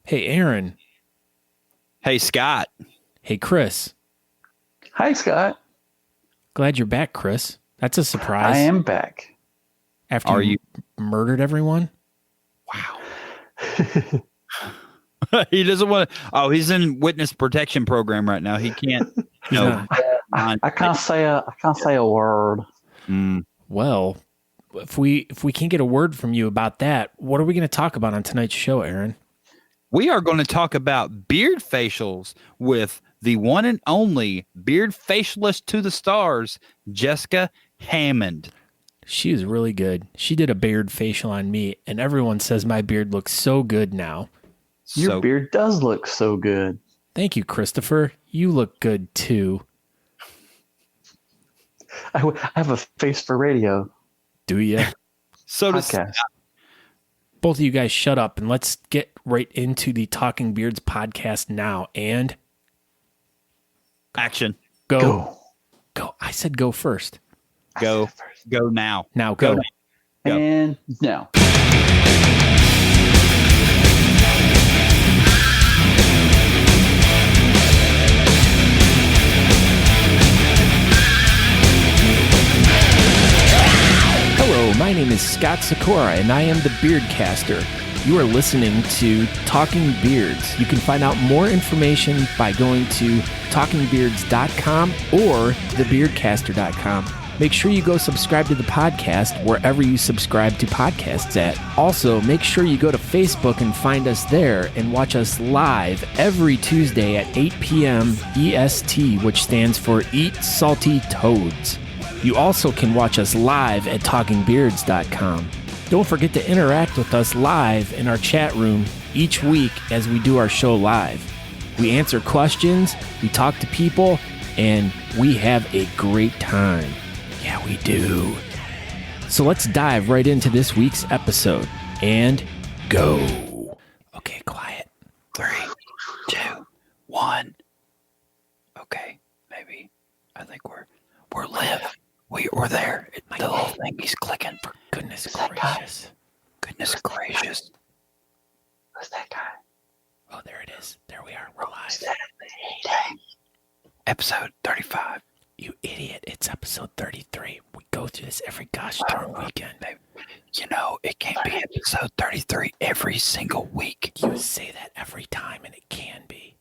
Hey, Aaron. Hey, Scott. Hey, Chris. Hi, Scott. Glad you're back, Chris. That's a surprise. I am back. After you murdered everyone? Wow. He doesn't want to. Oh, he's in witness protection program right now. He can't. No. I can't say a word. Well, if we can't get a word from you about that, what are we going to talk about on tonight's show, Aaron? We are going to talk about beard facials with the one and only beard facialist to the stars, Jessica Hammond. She is really good. She did a beard facial on me, and everyone says my beard looks so good now. Your beard does look so good. Thank you, Christopher. You look good, too. I have a face for radio. Do you? So does both of you guys shut up and let's get right into the Talking Beards podcast now. And action. Go. I said go first. Go now. Now go. Go. And now. Hello, my name is Scott Sikora, and I am the Beardcaster. You are listening to Talking Beards. You can find out more information by going to talkingbeards.com or thebeardcaster.com. Make sure you go subscribe to the podcast wherever you subscribe to podcasts at. Also, make sure you go to Facebook and find us there and watch us live every Tuesday at 8 p.m. EST, which stands for Eat Salty Toads. You also can watch us live at talkingbeards.com. Don't forget to interact with us live in our chat room each week as we do our show live. We answer questions, we talk to people, and we have a great time. Yeah, we do. So let's dive right into this week's episode and go. Okay, quiet. 3, 2, 1. Okay, maybe. I think we're live. We're there. The whole thing is clicking. For goodness gracious. Goodness gracious. Who's that guy? Oh, there it is. There we are. We're live. Episode 35. You idiot. It's episode 33. We go through this every gosh darn weekend. You know, it can't be episode 33 every single week. You say that every time, and it can be.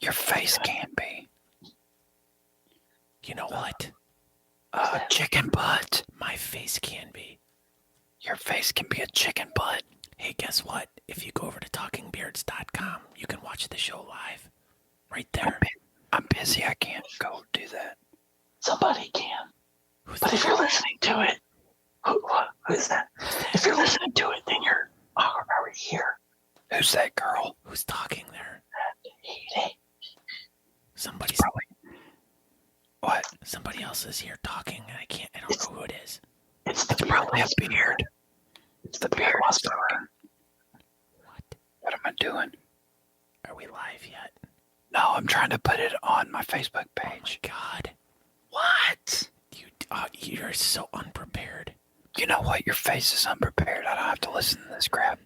Your face can be. You know what? Chicken butt. My face can be. Your face can be a chicken butt. Hey, guess what? If you go over to talkingbeards.com, you can watch the show live. Right there. I'm busy. I can't go do that. Somebody can. But if you're listening to it, who is that? If you're listening to it, then you're already here. Who's that girl? Who's talking there? Somebody's probably. What? Somebody else is here talking, and I don't know who it is. It's probably a beard. It's the beard whisperer. What am I doing? Are we live yet? No, I'm trying to put it on my Facebook page. Oh my God. What? You're so unprepared. You know what? Your face is unprepared. I don't have to listen to this crap.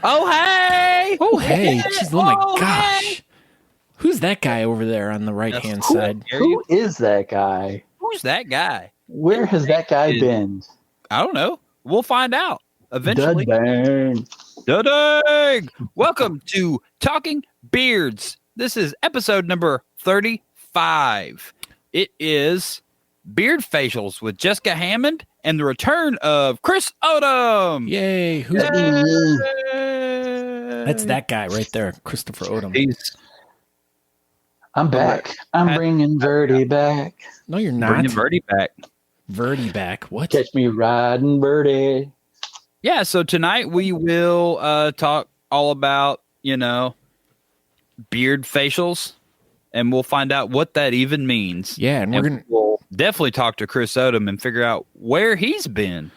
Oh, hey! Oh, hey! Jeez, oh my gosh! Hey! Who's that guy over there on the right-hand side? Who is that guy? Who's that guy? Where has that guy been? I don't know. We'll find out eventually. Da-dang. Da-dang! Welcome to Talking Beards. This is episode number 35. It is Beard Facials with Jessica Hammond and the return of Chris Odom. Yay! Who's That's that guy right there, Christopher Odom. I'm back. I'm bringing Verdi back. No, you're not. Bringing Verdi back. Verdi back. What? Catch me riding Verdi. Yeah, so tonight we will talk all about, beard facials, and we'll find out what that even means. Yeah, and we'll definitely talk to Chris Odom and figure out where he's been.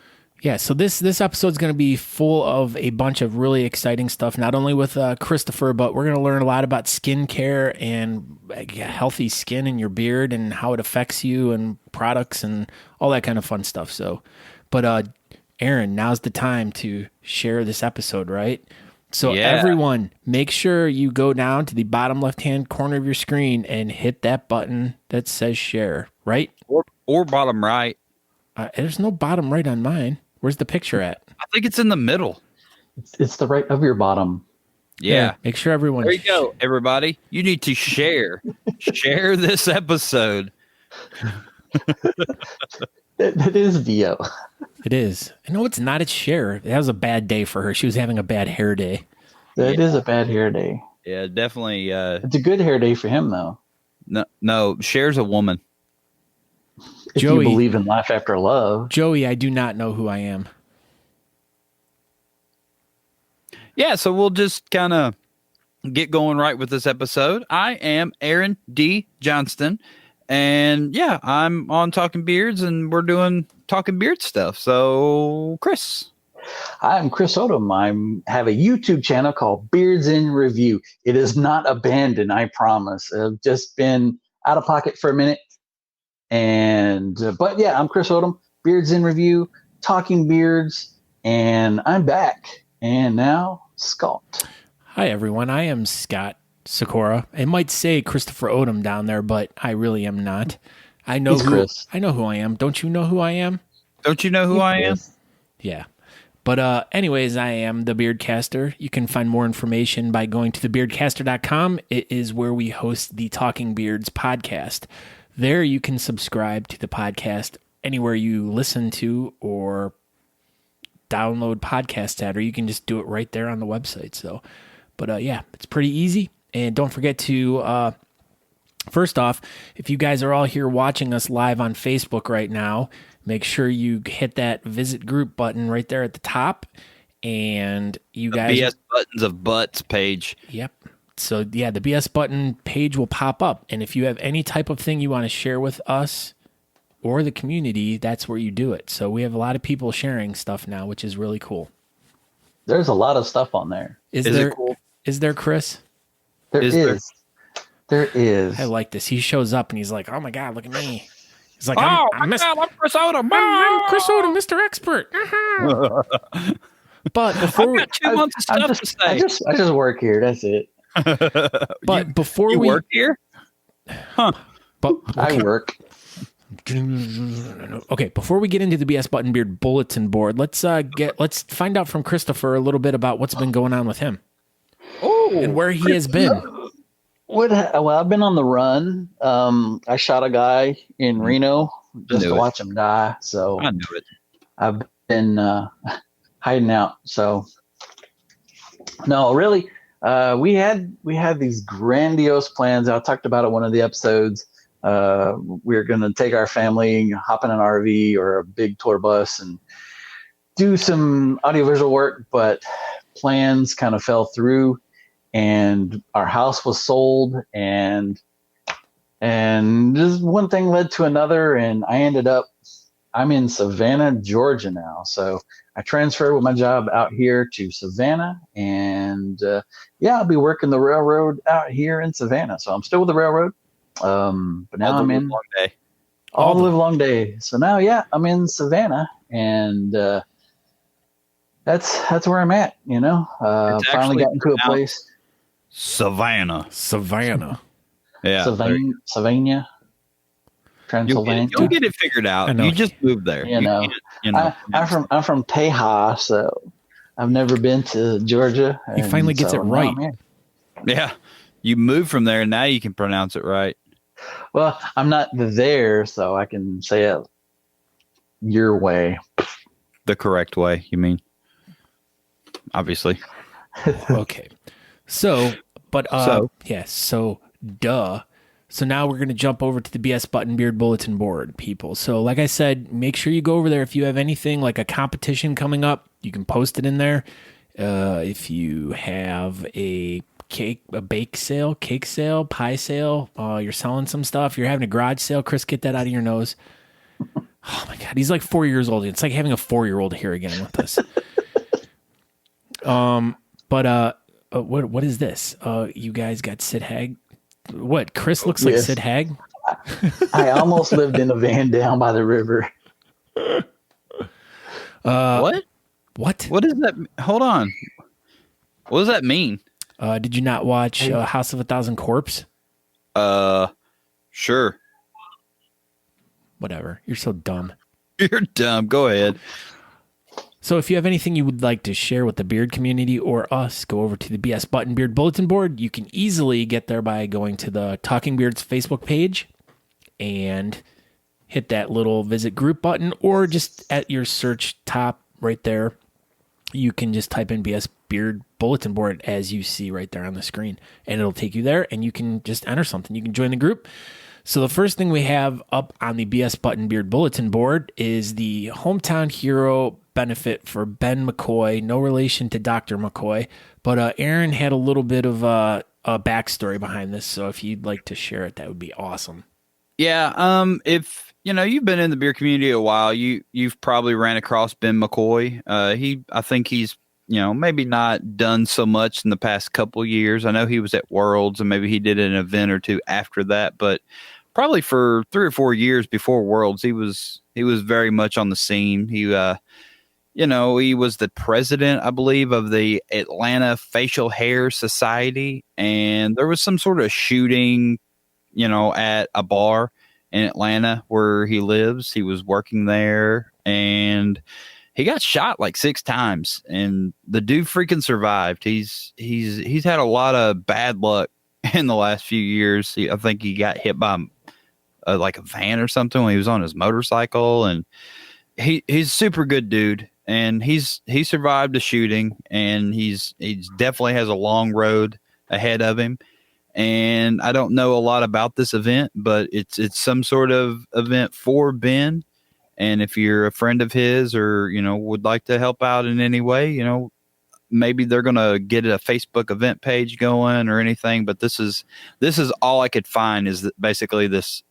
Yeah, so this episode's going to be full of a bunch of really exciting stuff, not only with Christopher, but we're going to learn a lot about skincare and healthy skin in your beard and how it affects you and products and all that kind of fun stuff. So, but Aaron, now's the time to share this episode, right? So everyone, make sure you go down to the bottom left-hand corner of your screen and hit that button that says share, right? Or bottom right. There's no bottom right on mine. Where's the picture at? I think it's in the middle. It's the right of your bottom. Yeah. Make sure everyone... There you go, everybody. You need to share. Share this episode. It is Dio. It is. No, it's not. It's Cher. That was a bad day for her. She was having a bad hair day. It is a bad hair day. Yeah, definitely. It's a good hair day for him, though. No, Cher's a woman. If Joey, you believe in life after love. Joey, I do not know who I am. Yeah, so we'll just kind of get going right with this episode. I am Aaron D. Johnston. And yeah, I'm on Talking Beards, and we're doing Talking Beard stuff. So, Chris. I'm Chris Odom. I have a YouTube channel called Beards in Review. It is not abandoned, I promise. I've just been out of pocket for a minute. But yeah, I'm Chris Odom, Beards in Review, Talking Beards, and I'm back. And now, Scott. Hi, everyone. I am Scott Sakura. It might say Christopher Odom down there, but I really am not. I know Chris. I know who I am. Don't you know who I am? Don't you know who I am? Yeah. But anyways, I am the Beardcaster. You can find more information by going to thebeardcaster.com. It is where we host the Talking Beards podcast. There you can subscribe to the podcast anywhere you listen to or download podcasts at, or you can just do it right there on the website. So, but yeah, it's pretty easy. And don't forget to, first off, if you guys are all here watching us live on Facebook right now, make sure you hit that visit group button right there at the top. And you guys... BS Buttons of Butts page. Yep. So yeah, the BS button page will pop up. And if you have any type of thing you want to share with us or the community, that's where you do it. So we have a lot of people sharing stuff now, which is really cool. There's a lot of stuff on there. Is it there, cool? Is there, Chris? There is. I like this. He shows up and he's like, "Oh my God, look at me." He's like, I'm Chris Odom. I'm Chris Odom, Mr. Expert. But before I've got 2 months of stuff to say. I just work here. That's it. But before you we work here? Huh. But I work. Okay, before we get into the BS Button Beard Bulletin Board, let's find out from Christopher a little bit about what's been going on with him. Oh, and where he has been. Well, I've been on the run. I shot a guy in Reno just to watch him die. So I knew it. I've been hiding out. So no, really, we had these grandiose plans. I talked about it in one of the episodes. We're going to take our family, hop in an RV or a big tour bus, and do some audiovisual work, but plans kind of fell through, and our house was sold, and just one thing led to another, and I'm in Savannah, Georgia now. So I transferred with my job out here to Savannah, and I'll be working the railroad out here in Savannah. So I'm still with the railroad. But now I'm in all the live long day. So now, I'm in Savannah, and that's where I'm at. Finally got into a place. Savannah. Yeah. Savannah. Transylvania. You'll get it figured out. You just moved there. I'm from Tejas, so I've never been to Georgia. He finally gets it right. Yeah. You moved from there, and now you can pronounce it right. Well, I'm not there, so I can say it your way. The correct way, you mean? Obviously. Okay. So now we're going to jump over to the BS Button Beard Bulletin Board, people. So like I said, make sure you go over there. If you have anything like a competition coming up, you can post it in there. If you have a bake sale, cake sale, pie sale, you're selling some stuff, you're having a garage sale, Chris, get that out of your nose. Oh my God, he's like 4 years old. It's like having a 4-year-old here again with us. What is this? You guys got Sid Hag? What? Chris looks like Sid Hag? I almost lived in a van down by the river. What? What? What is that? Hold on. What does that mean? Did you not watch House of a Thousand Corpse? Sure. Whatever. You're so dumb. You're dumb. Go ahead. So if you have anything you would like to share with the beard community or us, go over to the BS Button Beard Bulletin Board. You can easily get there by going to the Talking Beards Facebook page and hit that little visit group button, or just at your search top right there, you can just type in BS Beard Bulletin Board as you see right there on the screen, and it'll take you there, and you can just enter something. You can join the group. So the first thing we have up on the BS Button Beard Bulletin Board is the Hometown Hero benefit for Ben McCoy. No relation to Dr. McCoy, but Aaron had a little bit of a backstory behind this, so if you'd like to share it, that would be awesome. Yeah, if you've been in the beer community a while, you've probably ran across Ben McCoy. I think he's maybe not done so much in the past couple years. I know he was at Worlds, and maybe he did an event or two after that, but probably for 3 or 4 years before Worlds, he was very much on the scene. He he was the president, I believe, of the Atlanta Facial Hair Society, and there was some sort of shooting, at a bar in Atlanta where he lives. He was working there, and he got shot like 6 times, and the dude freaking survived. He's had a lot of bad luck in the last few years. I think he got hit by like a van or something when he was on his motorcycle, and he's a super good dude, and he survived a shooting, and he's definitely has a long road ahead of him. And I don't know a lot about this event, but it's some sort of event for Ben. And if you're a friend of his, or would like to help out in any way, maybe they're gonna get a Facebook event page going or anything. But this is all I could find, is basically this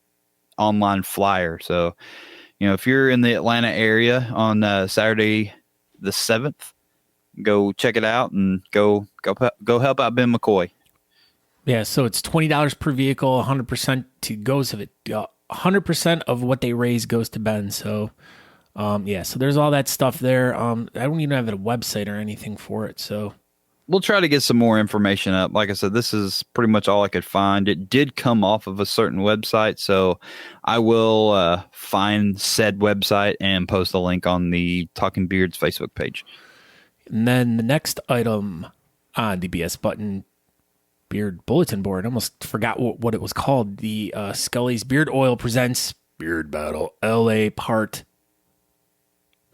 online flyer. So, if you're in the Atlanta area on Saturday the 7th, go check it out and go help out Ben McCoy. Yeah, so it's $20 per vehicle, 100% goes of it. 100% of what they raise goes to Ben. So, so there's all that stuff there. I don't even have a website or anything for it. So we'll try to get some more information up. Like I said, this is pretty much all I could find. It did come off of a certain website, so I will find said website and post a link on the Talking Beards Facebook page. And then the next item on the BS Button Beard Bulletin Board, I almost forgot what it was called. The Scully's Beard Oil presents Beard Battle LA Part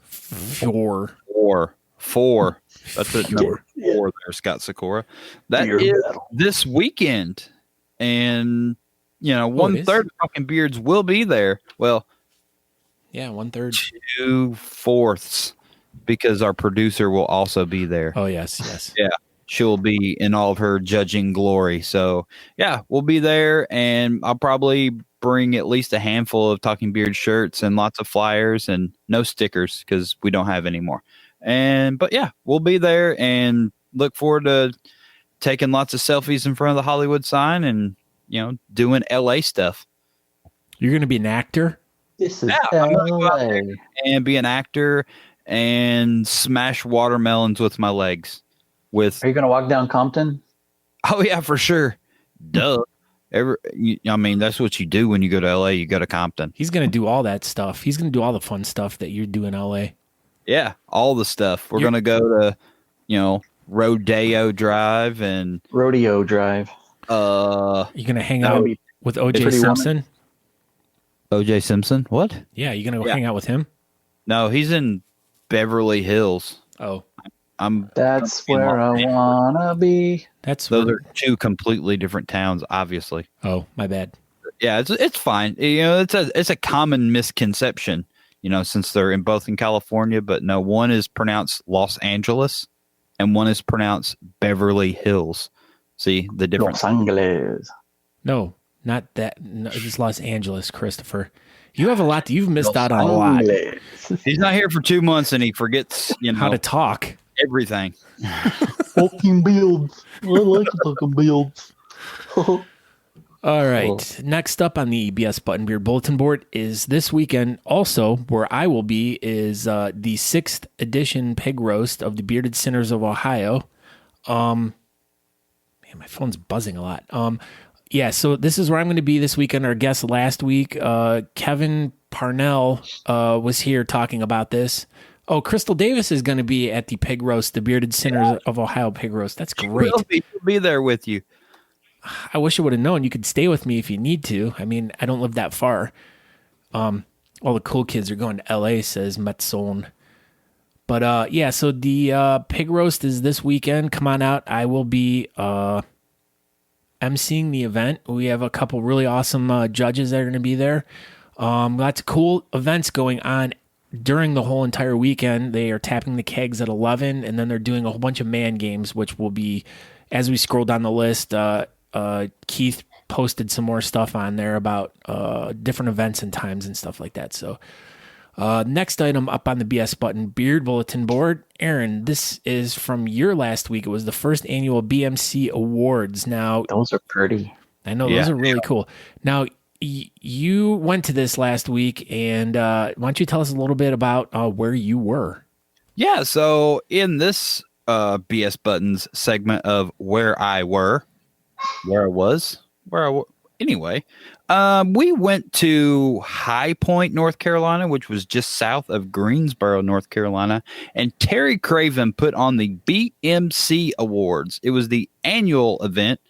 4. That's it, number 4 there, Scott Sakura. That Beard is Battle. this weekend. And, 1/3 of Talking Beards will be there. Well, yeah, 1/3. 2/4, because our producer will also be there. Oh, yes. Yeah. She'll be in all of her judging glory. So, yeah, we'll be there, and I'll probably bring at least a handful of Talking Beard shirts and lots of flyers and no stickers because we don't have any more. But yeah, we'll be there and look forward to taking lots of selfies in front of the Hollywood sign and, doing LA stuff. You're going to be an actor? This is I'm gonna go out LA. there and be an actor and smash watermelons with my legs. Are you going to walk down Compton? Oh yeah, for sure. Duh. That's what you do when you go to LA. You go to Compton. He's going to do all that stuff. He's going to do all the fun stuff that you do in LA. Yeah, all the stuff. We're going to go to, Rodeo Drive and Rodeo Drive. You're going to hang out with O.J. Pretty Simpson? O.J. Simpson. What? Yeah, you're going to go hang out with him? No, he's in Beverly Hills. Oh. That's where I wanna be. Those are 2 completely different towns, obviously. Oh, my bad. Yeah, it's fine. It's a common misconception, since they're both in California, but no, one is pronounced Los Angeles and one is pronounced Beverly Hills. See the difference? Los Angeles. No, not that. No, it's Los Angeles, Christopher. You have a lot. You've missed out on a lot. He's not here for 2 months and he forgets, how to talk. Everything. Fucking builds. I like fucking builds. All right. Next up on the BS Button Beard Bulletin Board is this weekend. Also, where I will be is the 6th edition pig roast of the Bearded Sinners of Ohio. Man, my phone's buzzing a lot. Yeah, so this is where I'm going to be this weekend. Our guest last week, Kevin Parnell, was here talking about this. Oh, Crystal Davis is going to be at the pig roast, the Bearded Sinners of Ohio pig roast. That's great. She'll be there with you. I wish I would have known. You could stay with me if you need to. I mean, I don't live that far. All the cool kids are going to L.A., says Metzone. But yeah, so the pig roast is this weekend. Come on out. I will be emceeing the event. We have a couple really awesome judges that are going to be there. Lots of cool events going on during the whole entire weekend. They are tapping the kegs at 11, and then they're doing a whole bunch of man games, which will be, as we scroll down the list, Keith posted some more stuff on there about different events and times and stuff like that. So next item up on the BS Button Beard Bulletin Board. Aaron, this is from your last week. It was the first annual BMC Awards. Now, those are pretty. I know, those are really cool. Now, you went to this last week, and why don't you tell us a little bit about where you were? Yeah, so in this BS Buttons segment of anyway, we went to High Point, North Carolina, which was just south of Greensboro, North Carolina, and Terry Craven put on the BMC Awards. It was the annual event,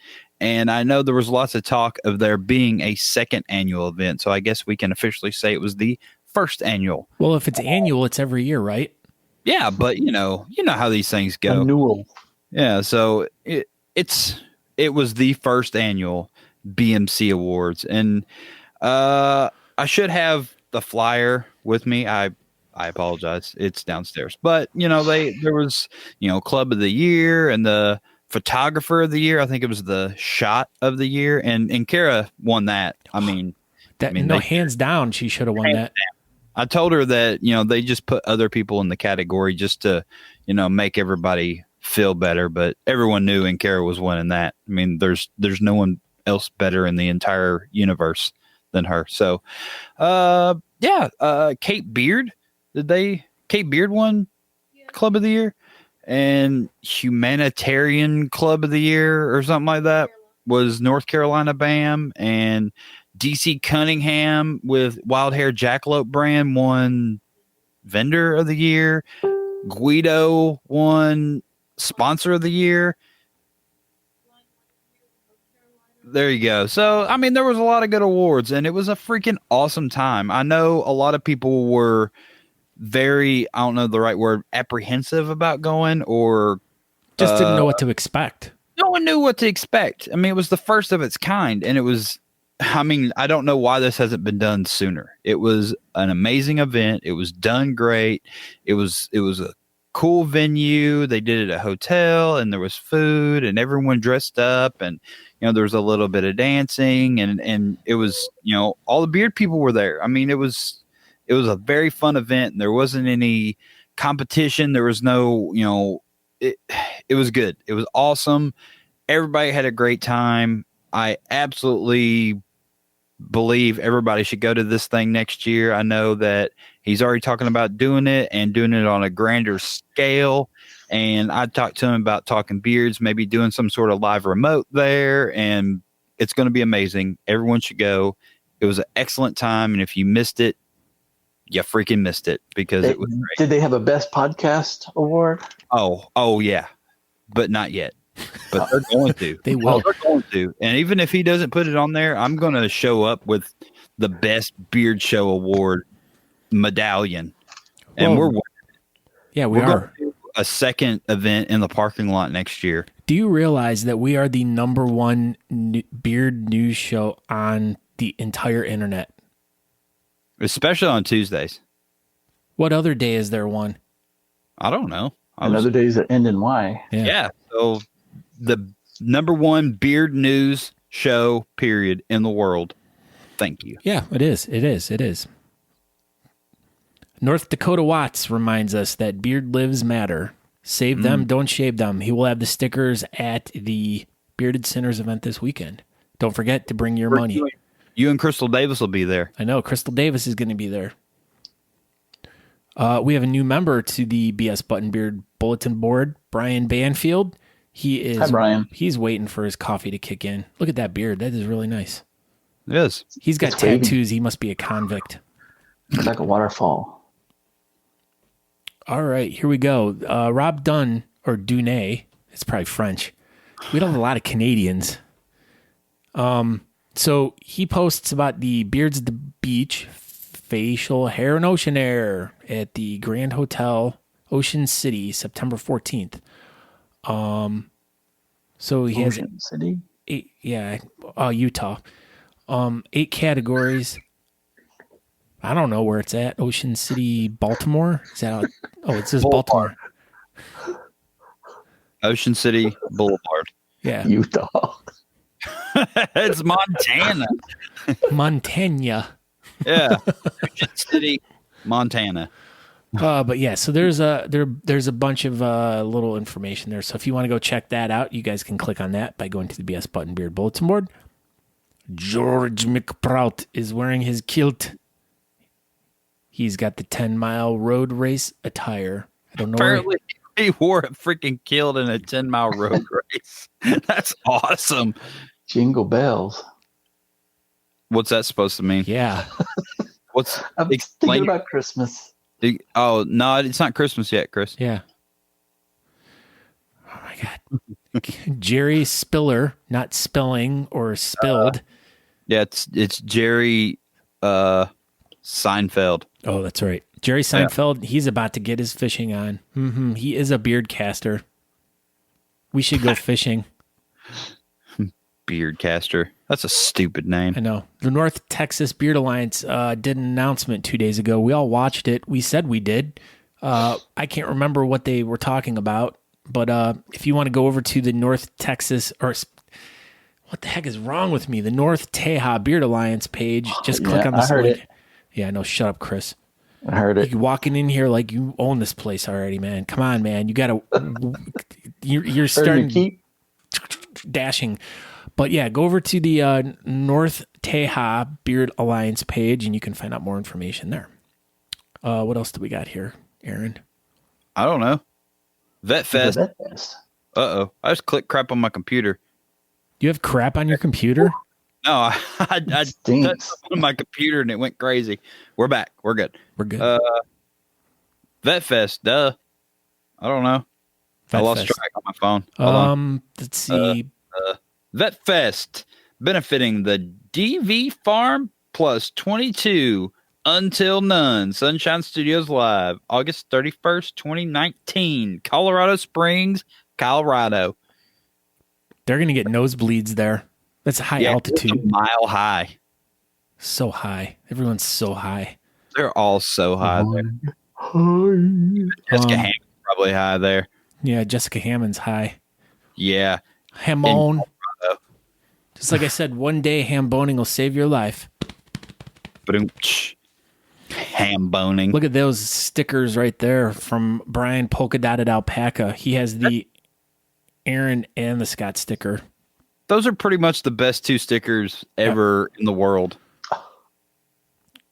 and I know there was lots of talk of there being a second annual event, so I guess we can officially say it was the first annual. Well, if it's annual, it's every year, right? Yeah, but you know how these things go. Annual. Yeah, so it was the first annual BMC Awards, and I should have the flyer with me. I apologize, it's downstairs. But there was Club of the Year and the Photographer of the Year. I think it was the Shot of the Year, and Kara won that. Hands down, she should have won that. I told her that they just put other people in the category just to make everybody feel better, but everyone knew and Kara was winning that. I mean, there's no one else better in the entire universe than her. So, Kate Beard, Kate Beard won Club of the Year, and Humanitarian Club of the Year or something like that was North Carolina BAM, and DC Cunningham with Wild Hair Jackalope brand won Vendor of the Year. Guido won Sponsor of the Year. There you go. So, I mean, there was a lot of good awards, and it was a freaking awesome time. I know a lot of people were very, I don't know the right word, apprehensive about going, or just didn't know what to expect. No one knew what to expect. I mean, it was the first of its kind, and it was, I don't know why this hasn't been done sooner. It was an amazing event. It was done great. It was a cool venue. They did it at a hotel, and there was food, and everyone dressed up, and there was a little bit of dancing, and it was all the beard people were there. I mean, it was a very fun event, and there wasn't any competition. There was no it was good. It was awesome. Everybody had a great time. I absolutely believe everybody should go to this thing next year. I know that he's already talking about doing it and doing it on a grander scale. And I talked to him about Talking Beards, maybe doing some sort of live remote there. And it's going to be amazing. Everyone should go. It was an excellent time. And if you missed it, you freaking missed it, because it was great. Did they have a Best Podcast Award? Oh yeah, but not yet. But they're going to. They will. They're going to. And even if he doesn't put it on there, I'm going to show up with the Best Beard Show Award medallion. And we're going to do a second event in the parking lot next year. Do you realize that we are the number one beard news show on the entire internet? Especially on Tuesdays. What other day is there one? I don't know. Other days that end in Y. Yeah. So the number one beard news show, period, in the world. Thank you. Yeah, it is. It is. North Dakota Watts reminds us that beard lives matter. Save them, don't shave them. He will have the stickers at the Bearded Sinners event this weekend. Don't forget to bring your money. You and Crystal Davis will be there. I know. Crystal Davis is going to be there. We have a new member to the BS Button Beard Bulletin Board, Brian Banfield. He is. Hi, Brian. He's waiting for his coffee to kick in. Look at that beard. That is really nice. It is. He's got It's wavy. tattoos. He must be a convict. It's like a waterfall. All right, here we go. Rob Dunn, or Dunay, it's probably French. We don't have a lot of Canadians. So he posts about the Beards at the Beach facial hair and ocean air at the Grand Hotel, Ocean City, September 14th. So he has Ocean City? 8, Utah. 8 categories. I don't know where it's at. Ocean City, Baltimore? Is that it says Baltimore. Ocean City Boulevard. Yeah. Utah. It's Montana. Montana. Yeah. Ocean City, Montana. But yeah, so there's a bunch of little information there. So if you want to go check that out, you guys can click on that by going to the BS Button Beard Bulletin Board. George McProut is wearing his kilt. He's got the 10-mile road race attire. I don't know. Apparently, he wore a freaking kilt in a 10-mile road race. That's awesome. Jingle bells. What's that supposed to mean? Yeah. I'm thinking about Christmas. Oh, no, it's not Christmas yet, Chris. Yeah. Oh my God. Jerry Spiller, not spilling or spilled. Yeah, it's Jerry Seinfeld. Oh, that's right. Jerry Seinfeld, he's about to get his fishing on. Mm-hmm. He is a beard caster. We should go fishing. Beardcaster. That's a stupid name. I know. The North Texas Beard Alliance did an announcement 2 days ago. We all watched it. We said we did. I can't remember what they were talking about, but if you want to go over to the North Texas, or what the heck is wrong with me? The North Teja Beard Alliance page. Just click on this link. Yeah, no, shut up, Chris. I heard it. You're walking in here like you own this place already, man. Come on, man. You got to, you're starting dashing. But yeah, go over to the North Teja Beard Alliance page and you can find out more information there. What else do we got here, Aaron? I don't know. Vet Fest. Vet Fest. Uh-oh. I just clicked crap on my computer. You have crap on your computer? No, I touched on my computer and it went crazy. We're back. We're good. We're good. Vet Fest. Duh. I don't know. I lost track on my phone. Hold on. Let's see. Vet Fest, benefiting the DV Farm Plus 22 Until None. Sunshine Studios Live, August 31st, 2019. Colorado Springs, Colorado. They're going to get nosebleeds there. That's a high altitude. It's a mile high. So high. Everyone's so high. They're all so high there. Jessica Hammond's probably high there. Yeah, Jessica Hammond's high. Yeah. Hamon. Just like I said, one day ham boning will save your life. Ham boning. Look at those stickers right there from Brian Polka Dotted Alpaca. He has the Aaron and the Scott sticker. Those are pretty much the best 2 stickers ever in the world.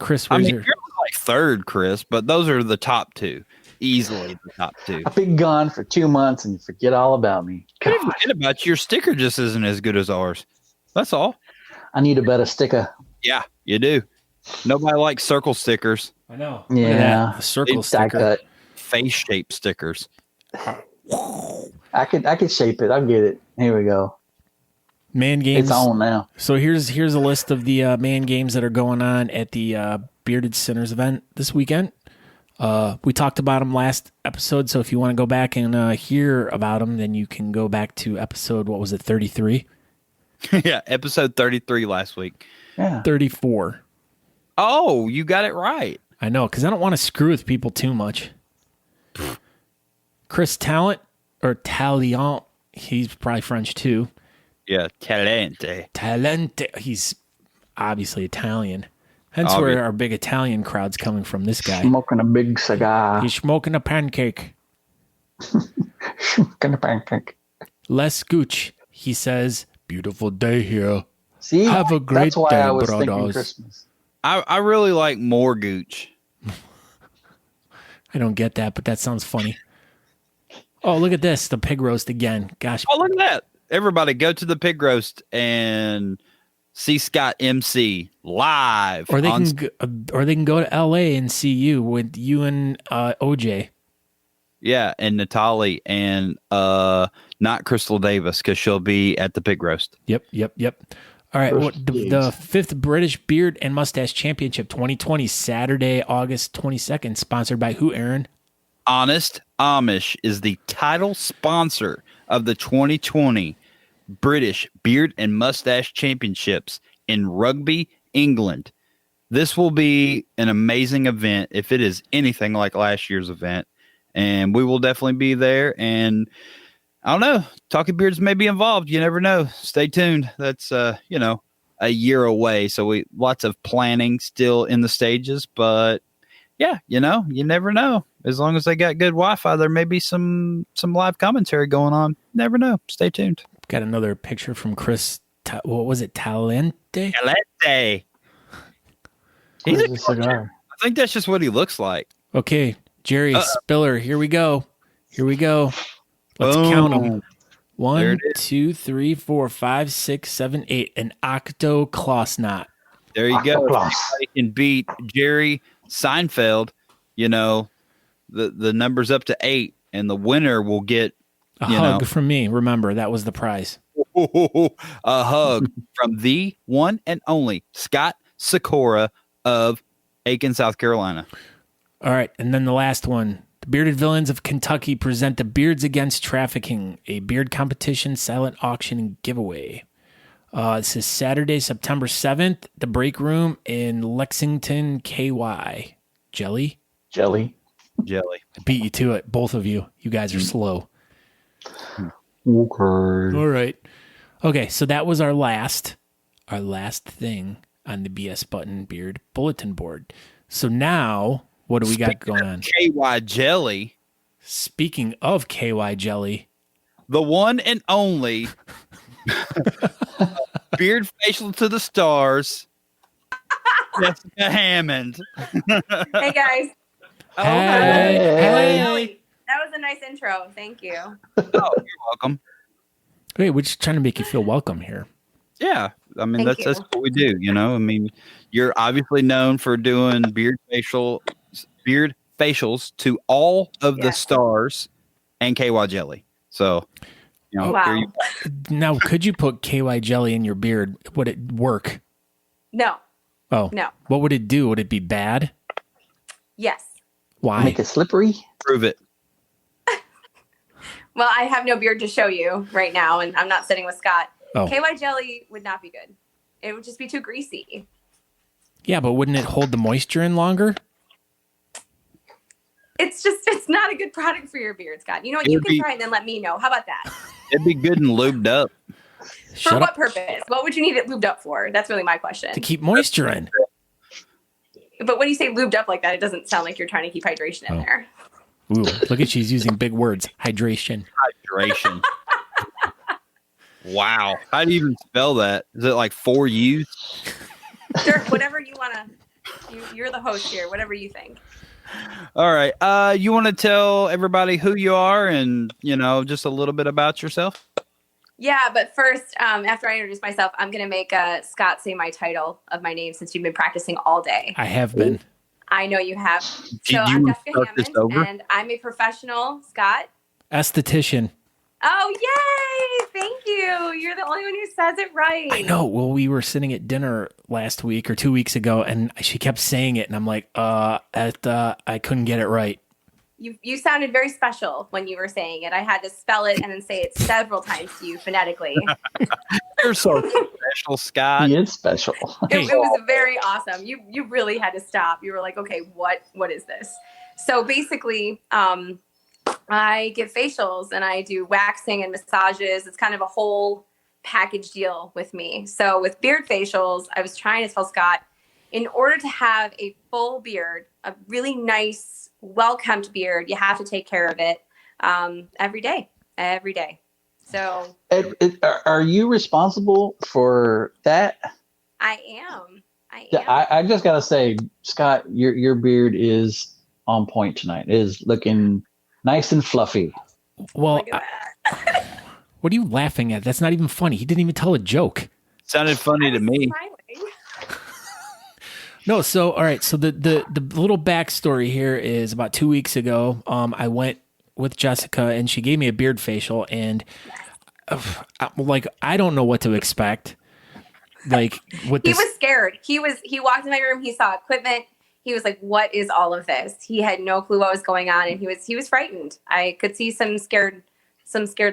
Chris, you're like third, Chris, but those are the top 2. Easily the top 2. I've been gone for 2 months and you forget all about me. I didn't forget about you. Your sticker just isn't as good as ours. That's all. I need a better sticker. Yeah, you do. Nobody likes circle stickers. I know. Yeah. A circle sticker. Face shape stickers. I could shape it. I'll get it. Here we go. Man games. It's on now. So here's a list of the man games that are going on at the Bearded Sinners event this weekend. We talked about them last episode, so if you want to go back and hear about them, then you can go back to episode, 33? Yeah, episode 33 last week. Yeah. 34. Oh, you got it right. I know, because I don't want to screw with people too much. Chris Talent, or Taliant, he's probably French too. Yeah, Talente. He's obviously Italian. Hence where our big Italian crowd's coming from, this guy. Smoking a big cigar. He's smoking a pancake. Smoking a pancake. Les Gooch, he says, beautiful day here. See? Have a great That's why day, I was brothers. thinking Christmas. I really like more Gooch. I don't get that, but that sounds funny. Oh, look at this. The pig roast again. Gosh. Oh, look at that. Everybody go to the pig roast and see Scott MC live. Or they can go to LA and see you with you and OJ. Yeah, and Natalie and not Crystal Davis because she'll be at the pig roast. Yep. All right, the 5th British Beard and Mustache Championship 2020, Saturday, August 22nd, sponsored by who, Aaron? Honest Amish is the title sponsor of the 2020 British Beard and Mustache Championships in Rugby, England. This will be an amazing event if it is anything like last year's event, and we will definitely be there. And I don't know, Talking Beards may be involved. You never know. Stay tuned. That's a year away, so lots of planning still in the stages. But yeah, you never know. As long as they got good Wi-Fi, there may be some live commentary going on. Never know. Stay tuned. Got another picture from Chris. What was it? Talente. He's a cigar. I think that's just what he looks like. Okay, Jerry Spiller. Here we go. Let's count them. 1, 2, 3, 4, 5, 6, 7, 8. An octoclosnot. There you go. Everybody can beat Jerry Seinfeld. The number's up to 8, and the winner will get a hug from me. Remember, that was the prize. A hug from the one and only Scott Sikora of Aiken, South Carolina. All right, and then the last one. The Bearded Villains of Kentucky present the Beards Against Trafficking, a beard competition, silent auction, and giveaway. This is Saturday, September 7th, the Break Room in Lexington, KY. Jelly. I beat you to it, both of you. You guys are slow. Okay. All right. Okay, so that was our last thing on the BS Button Beard Bulletin Board. So now, what do we got going on? KY Jelly. Speaking of KY Jelly, the one and only beard facial to the stars, Jessica Hammond. Hey guys. Hey. That was a nice intro. Thank you. Oh, you're welcome. Great. We're just trying to make you feel welcome here. Yeah. I mean, that's what we do, I mean, you're obviously known for doing beard facials to all of the stars and KY Jelly. So, wow. Now, could you put KY Jelly in your beard? Would it work? No. Oh. No. What would it do? Would it be bad? Yes. Why? Make it slippery? Prove it. Well, I have no beard to show you right now, and I'm not sitting with Scott. Oh. KY Jelly would not be good. It would just be too greasy. Yeah, but wouldn't it hold the moisture in longer? It's not a good product for your beard, Scott. You know what? You can try it and then let me know. How about that? It'd be good and lubed up. For what purpose? What would you need it lubed up for? That's really my question. To keep moisture in. But when you say lubed up like that, it doesn't sound like you're trying to keep hydration in there. Ooh, look at she's using big words. Hydration. Wow. How do you even spell that? Is it like 4 U's? Sure, whatever you want to. You're the host here. Whatever you think. All right. You want to tell everybody who you are and, just a little bit about yourself? Yeah, but first, after I introduce myself, I'm going to make Scott say my title of my name since you've been practicing all day. I have been. I know you have. So I'm Jessica Hammond, and I'm a professional, Scott. Esthetician. Oh, yay! Thank you. You're the only one who says it right. I know. Well, we were sitting at dinner last week or 2 weeks ago, and she kept saying it, and I'm like, I couldn't get it right. You sounded very special when you were saying it. I had to spell it and then say it several times to you phonetically. You're so special, Scott. He is special. It was very awesome. You really had to stop. You were like, okay, what is this? So basically, I give facials and I do waxing and massages. It's kind of a whole package deal with me. So with beard facials, I was trying to tell Scott, in order to have a full beard, a really nice, well-kept beard, you have to take care of it every day. So, are you responsible for that? I am. I just gotta say, Scott, your beard is on point tonight. It is looking nice and fluffy. Well, Look at that. what are you laughing at? That's not even funny. He didn't even tell a joke. Sounded funny to me. Smiling. No, so all right. So the little backstory here is about 2 weeks ago. I went with Jessica and she gave me a beard facial, and I don't know what to expect. Like with He this, was scared. He walked in my room. He saw equipment. He was like, "What is all of this?" He had no clue what was going on, and he was frightened. I could see some scared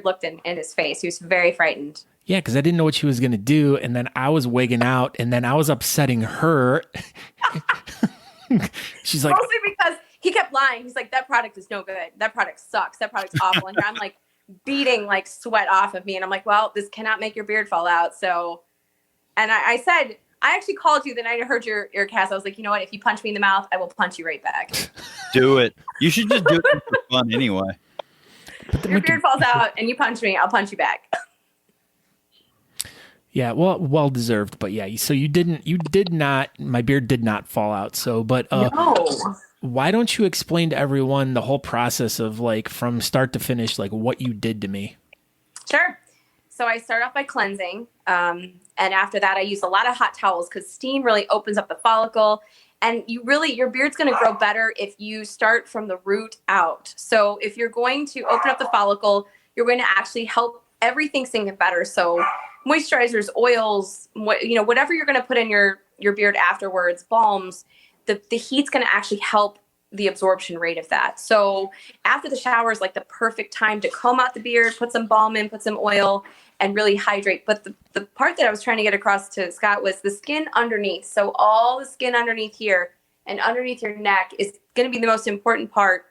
look in his face. He was very frightened. yeah, because I didn't know what she was gonna do, and then I was wigging out, and then I was upsetting her. She's like, Mostly because he kept lying. He's like, "That product is no good. That product sucks. That product's awful." And I'm like beating like sweat off of me, and I'm like, "Well, this cannot make your beard fall out." So, and I said, I actually called you the night I heard your cast. I was like, you know what? If you punch me in the mouth, I will punch you right back. Do it. You should just do it for fun anyway. Your beard falls out and you punch me, I'll punch you back. yeah, well deserved, but yeah. So you did not. My beard did not fall out. So, but No. why don't you explain to everyone the whole process of like from start to finish, like what you did to me? Sure. So I start off by cleansing. And after that, I use a lot of hot towels because steam really opens up the follicle. And your beard's going to grow better if you start from the root out. So if you're going to open up the follicle, you're going to actually help everything sink better. So moisturizers, oils, whatever you're going to put in your beard afterwards, balms, the heat's going to actually help the absorption rate of that. So after the shower is like the perfect time to comb out the beard, put some balm in, put some oil, and really hydrate. But the part that I was trying to get across to Scott was the skin underneath. So all the skin underneath here and underneath your neck is going to be the most important part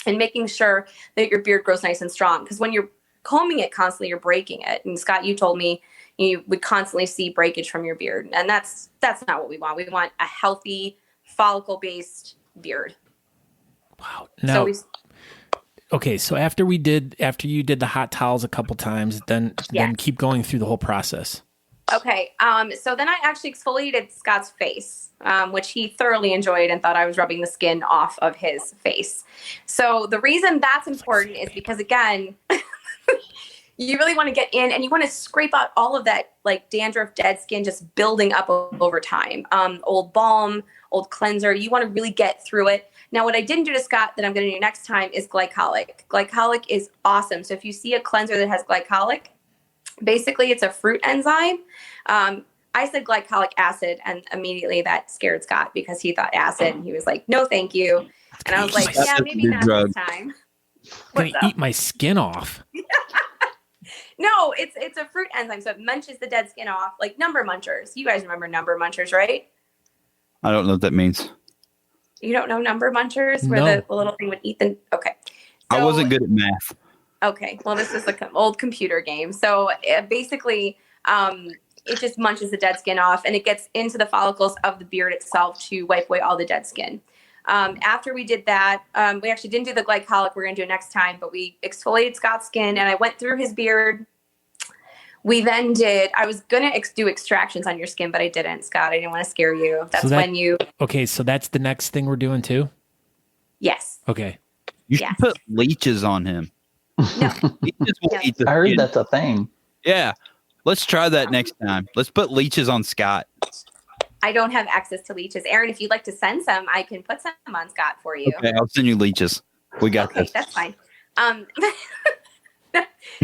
in making sure that your beard grows nice and strong. Because when you're combing it constantly, you're breaking it. And Scott, you told me you would constantly see breakage from your beard. And that's not what we want. We want a healthy follicle-based beard. Wow. Now, okay, so after you did the hot towels a couple times, then keep going through the whole process. Okay. So then I actually exfoliated Scott's face, which he thoroughly enjoyed and thought I was rubbing the skin off of his face. So the reason that's important is because, again, you really want to get in and you want to scrape out all of that like dandruff, dead skin just building up over time. Old balm, old cleanser. You want to really get through it. Now, what I didn't do to Scott that I'm going to do next time is glycolic. Glycolic is awesome. So if you see a cleanser that has glycolic, basically it's a fruit enzyme. I said glycolic acid, and immediately that scared Scott because he thought acid, and he was like, no, thank you. And I was like, yeah, maybe not this time. I'm going to eat my skin off. No, it's a fruit enzyme, so it munches the dead skin off, like number munchers. You guys remember number munchers, right? I don't know what that means. You don't know number munchers, where No. the little thing would eat the... Okay. I So- wasn't good at math. Okay. Well, this is like an old computer game. So basically, it just munches the dead skin off, and it gets into the follicles of the beard itself to wipe away all the dead skin. After we did that, we actually didn't do the glycolic. We're going to do it next time, but we exfoliated Scott's skin, and I went through his beard. We then I was going to do extractions on your skin, but I didn't, Scott. I didn't want to scare you. That's when you... Okay, so that's the next thing we're doing too? Yes. Okay. You should Yes. put leeches on him. No. Leeches will No. eat the I heard skin. that's a thing. Yeah. Let's try that next time. Let's put leeches on Scott. I don't have access to leeches. Aaron, if you'd like to send some, I can put some on Scott for you. Okay, I'll send you leeches. We got Okay, this. that's fine.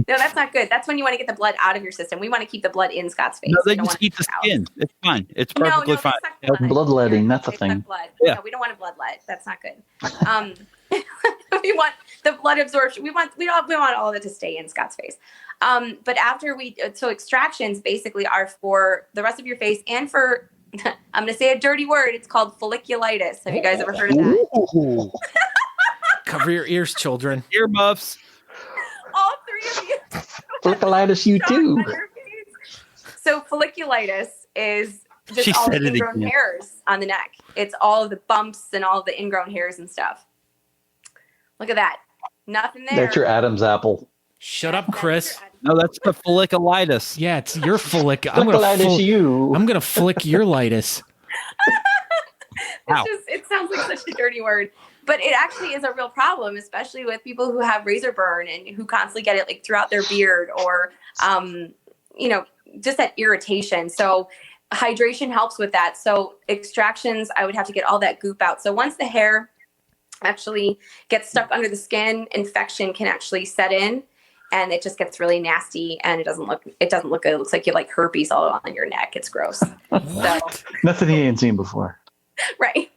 No, that's not good. That's when you want to get the blood out of your system. We want to keep the blood in Scott's face. No, they We don't just want to eat the keep it out. skin. It's fine. It's No, perfectly they fine. suck blood. Bloodletting, that's a They suck thing. Blood. Yeah. No, we don't want a bloodlet. That's not good. We want the blood absorption. We want all of it to stay in Scott's face. But after so extractions basically are for the rest of your face and for, I'm going to say a dirty word. It's called folliculitis. Have you guys ever heard of that? Ooh. Cover your ears, children. Earmuffs. All three of you. Folliculitis, you too. So folliculitis is just She all said the it ingrown again. hairs on the neck. It's all of the bumps and all of the ingrown hairs and stuff. Look at that. Nothing there. That's your Adam's apple. Shut up, Chris. No, that's the folliculitis. Yeah, it's your flick. Folliculitis, you. I'm gonna flick your litis. Ow. It sounds like such a dirty word. But it actually is a real problem, especially with people who have razor burn and who constantly get it like throughout their beard or, just that irritation. So hydration helps with that. So extractions, I would have to get all that goop out. So once the hair actually gets stuck under the skin, infection can actually set in and it just gets really nasty and it doesn't look good. It looks like you have like herpes all on your neck. It's gross. So, nothing he ain't seen before. Right.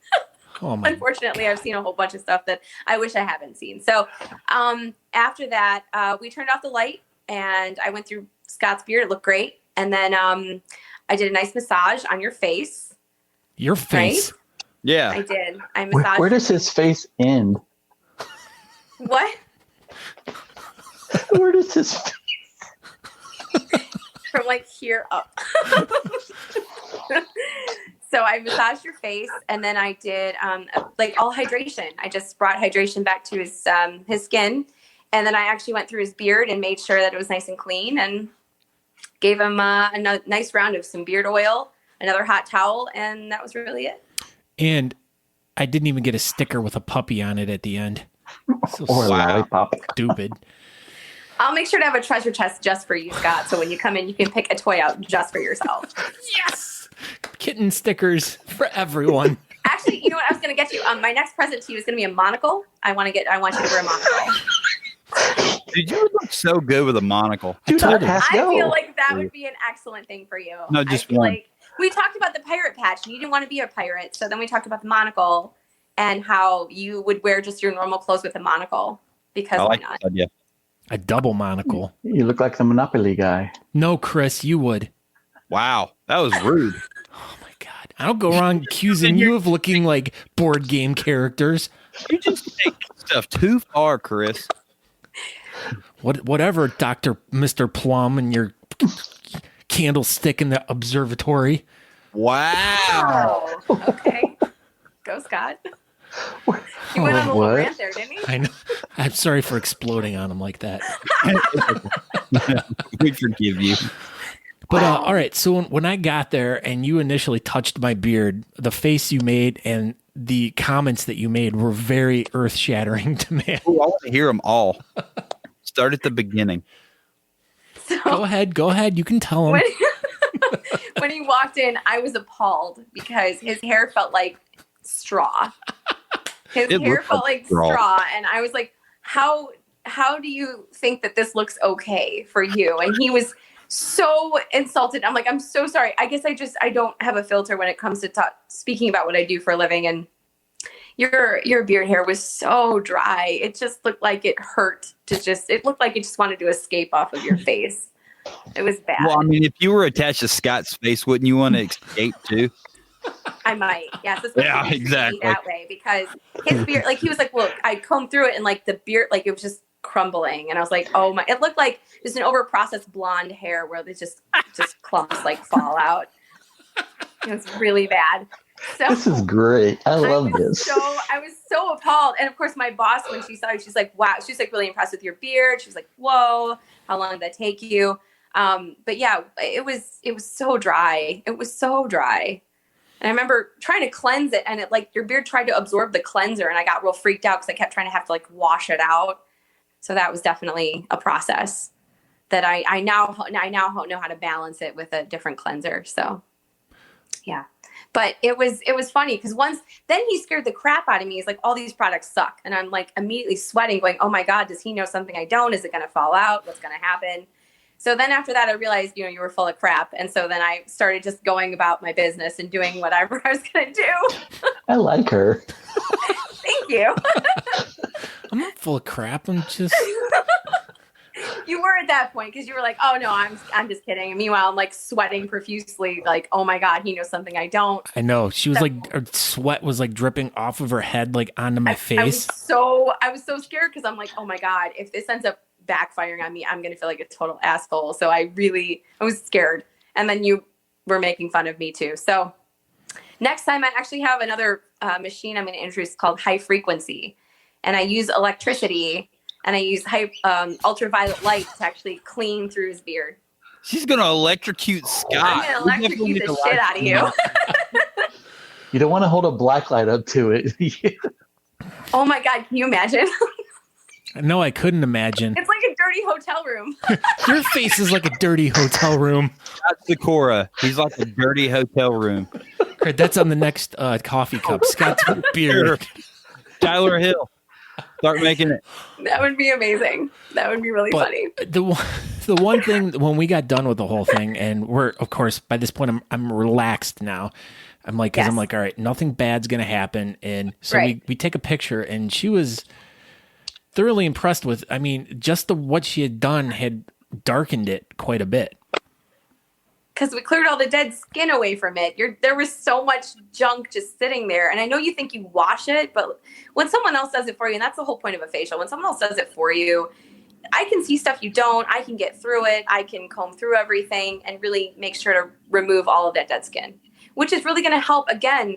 Oh my. Unfortunately, I've seen a whole bunch of stuff that I wish I haven't seen. So after that, we turned off the light and I went through Scott's beard. It looked great. And then I did a nice massage on your face. Your face? Right? Yeah. I did. I massaged. Where does his face end? What? Where does his face? From like here up. So I massaged your face and then I did like all hydration. I just brought hydration back to his skin. And then I actually went through his beard and made sure that it was nice and clean and gave him a nice round of some beard oil, another hot towel, and that was really it. And I didn't even get a sticker with a puppy on it at the end. So Or a lollipop. stupid. I'll make sure to have a treasure chest just for you, Scott. So when you come in, you can pick a toy out just for yourself. Yes! Kitten stickers for everyone. Actually, you know what I was going to get you? My next present to you is going to be a monocle. I want you to wear a monocle. Dude, you look so good with a monocle. Dude, told I'd him. have to I go. feel like that would be an excellent thing for you. No, just I feel one. like we talked about the pirate patch and you didn't want to be a pirate. So then we talked about the monocle and how you would wear just your normal clothes with a monocle because I like why not? that idea. A double monocle. You look like the Monopoly guy. No, Chris, you would. Wow. That was rude. Oh my God. I don't go around accusing you of looking like board game characters. You just take stuff too far, Chris. Whatever, Mr. Plum and your candlestick in the observatory. Wow. Oh, okay. Go, Scott. He went on a little What? rant there, didn't he? I know. I'm sorry for exploding on him like that. We forgive you. But all right, so when I got there and you initially touched my beard, the face you made and the comments that you made were very earth-shattering to me. Ooh, I want to hear them all. Start at the beginning. So Go ahead. You can tell him. when he walked in, I was appalled because his hair felt like straw. His It hair looked felt like like straw. straw. And I was like, how do you think that this looks okay for you? And he was so insulted. I'm like, I'm so sorry. I guess I don't have a filter when it comes to speaking about what I do for a living. And your beard hair was so dry. It just looked like it hurt it looked like it just wanted to escape off of your face. It was bad. Well, I mean, if you were attached to Scott's face, wouldn't you want to escape too? I might. Yes. Especially Yeah, if you treat me exactly. that way because his beard, like he was like, look, I combed through it and like the beard, like it was just crumbling. And I was like, oh my, it looked like just an over-processed blonde hair where there's just clumps like fall out. It was really bad. So This is great. I love this. I was so appalled. And of course, my boss, when she saw it, she's like, wow. She's like really impressed with your beard. She was like, whoa, how long did that take you? But yeah, it was so dry. It was so dry. And I remember trying to cleanse it and it like your beard tried to absorb the cleanser and I got real freaked out because I kept trying to have to like wash it out. So that was definitely a process that I now know how to balance it with a different cleanser. So yeah. But it was funny because then he scared the crap out of me. He's like, all these products suck. And I'm like immediately sweating going, oh my God, does he know something I don't? Is it going to fall out? What's going to happen? So then after that, I realized, you were full of crap. And so then I started just going about my business and doing whatever I was going to do. I like her. Thank you. I'm not full of crap. I'm just... You were at that point because you were like, oh no, I'm just kidding. And meanwhile, I'm like sweating profusely, like, oh my God, he knows something I don't. I know. She was like, her sweat was like dripping off of her head, like onto my face. I was so scared because I'm like, oh my God, if this ends up backfiring on me, I'm going to feel like a total asshole. So I was scared. And then you were making fun of me too. So next time I actually have another machine I'm going to introduce called high frequency. And I use electricity and I use ultraviolet light to actually clean through his beard. She's going to electrocute Scott. I'm going to electrocute the shit out of you. You don't want to hold a black light up to it. Oh my God, can you imagine? No, I couldn't imagine. It's like a dirty hotel room. Your face is like a dirty hotel room. Scott Sakura. He's like a dirty hotel room. Great, that's on the next coffee cup. Scott's beard. Tyler Hill. Start making it. That would be amazing. That would be really funny. The one thing, when we got done with the whole thing, and we're, of course, by this point, I'm relaxed now. I'm like, because I'm like, all right, nothing bad's going to happen. And so we take a picture, and she was thoroughly impressed with, I mean, just what she had done had darkened it quite a bit. Because we cleared all the dead skin away from it. There was so much junk just sitting there. And I know you think you wash it, but when someone else does it for you, and that's the whole point of a facial, when someone else does it for you, I can see stuff you don't. I can get through it. I can comb through everything and really make sure to remove all of that dead skin, which is really going to help, again,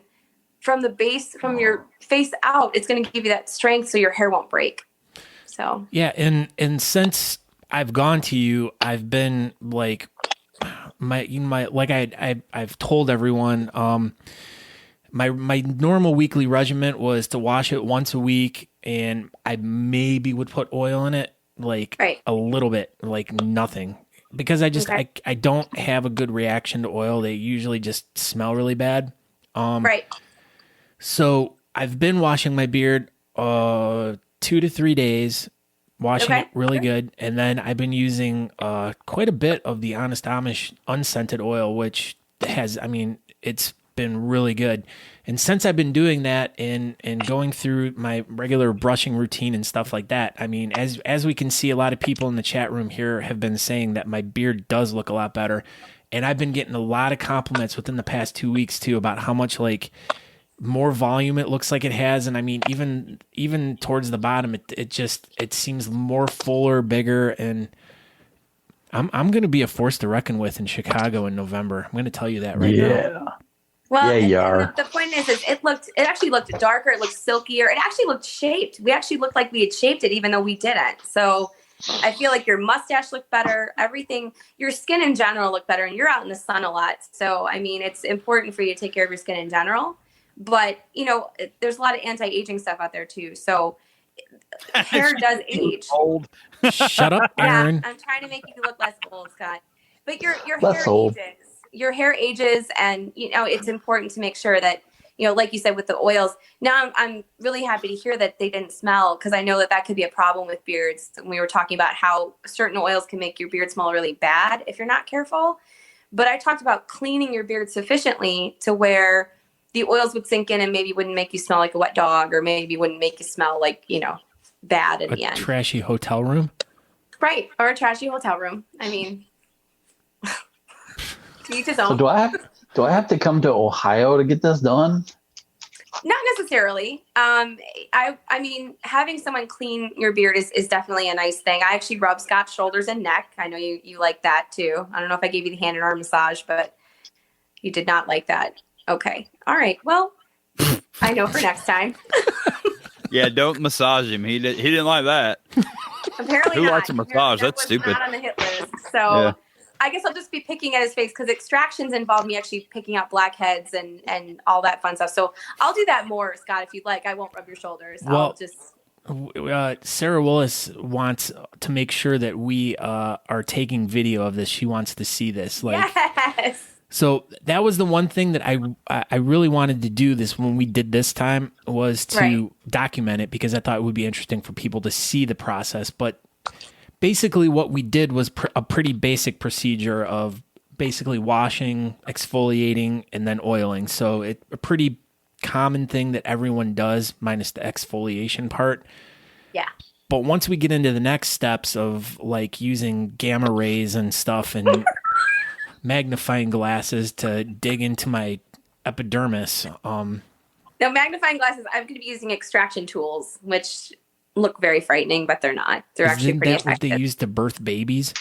from the base, from your face out. It's going to give you that strength so your hair won't break. So yeah, and since I've gone to you, I've been like... I've told everyone, my normal weekly regimen was to wash it once a week, and I maybe would put oil in it, like a little bit, like nothing, because I just I don't have a good reaction to oil. They usually just smell really bad. So I've been washing my beard 2 to 3 days. Washing it really good. And then I've been using quite a bit of the Honest Amish unscented oil, which has, I mean, it's been really good. And since I've been doing that and going through my regular brushing routine and stuff like that, I mean, as we can see, a lot of people in the chat room here have been saying that my beard does look a lot better. And I've been getting a lot of compliments within the past 2 weeks, too, about how much, like, more volume it looks like it has. And I mean, even towards the bottom, it seems more fuller, bigger. And I'm going to be a force to reckon with in Chicago in November. I'm going to tell you that right now. Well, yeah, you are. The point is it actually looked darker. It looked silkier. It actually looked shaped. We actually looked like we had shaped it, even though we didn't. So I feel like your mustache looked better. Everything, your skin in general looked better, and you're out in the sun a lot. So, I mean, it's important for you to take care of your skin in general. But, you know, there's a lot of anti-aging stuff out there, too. So hair does age. Old. Shut up, Aaron. Yeah, I'm trying to make you look less old, Scott. But your hair old. ages. Your hair ages, and, you know, it's important to make sure that, you know, like you said with the oils. Now I'm really happy to hear that they didn't smell, because I know that could be a problem with beards. We were talking about how certain oils can make your beard smell really bad if you're not careful. But I talked about cleaning your beard sufficiently to where the oils would sink in and maybe wouldn't make you smell like a wet dog, or maybe wouldn't make you smell like, you know, bad in the end. Trashy hotel room? Right. Or a trashy hotel room. I mean, to each his own. So do I have to come to Ohio to get this done? Not necessarily. I mean, having someone clean your beard is definitely a nice thing. I actually rub Scott's shoulders and neck. I know you like that too. I don't know if I gave you the hand and arm massage, but you did not like that. Okay. All right. Well, I know for next time. Yeah, don't massage him. He didn't like that. Apparently Who not. likes a massage? That's stupid. Not on the hit list. So I guess I'll just be picking at his face, because extractions involve me actually picking out blackheads and all that fun stuff. So I'll do that more, Scott, if you'd like. I won't rub your shoulders. Well, I'll just... Sarah Willis wants to make sure that we are taking video of this. She wants to see this. Yes. So that was the one thing that I really wanted to do this when we did this time, was to document it, because I thought it would be interesting for people to see the process. But basically what we did was a pretty basic procedure of basically washing, exfoliating, and then oiling. So it's a pretty common thing that everyone does, minus the exfoliation part. Yeah. But once we get into the next steps of like using gamma rays and stuff and magnifying glasses to dig into my epidermis. Now, magnifying glasses, I'm going to be using extraction tools, which look very frightening, but they're not. They're actually pretty effective. What they use to birth babies?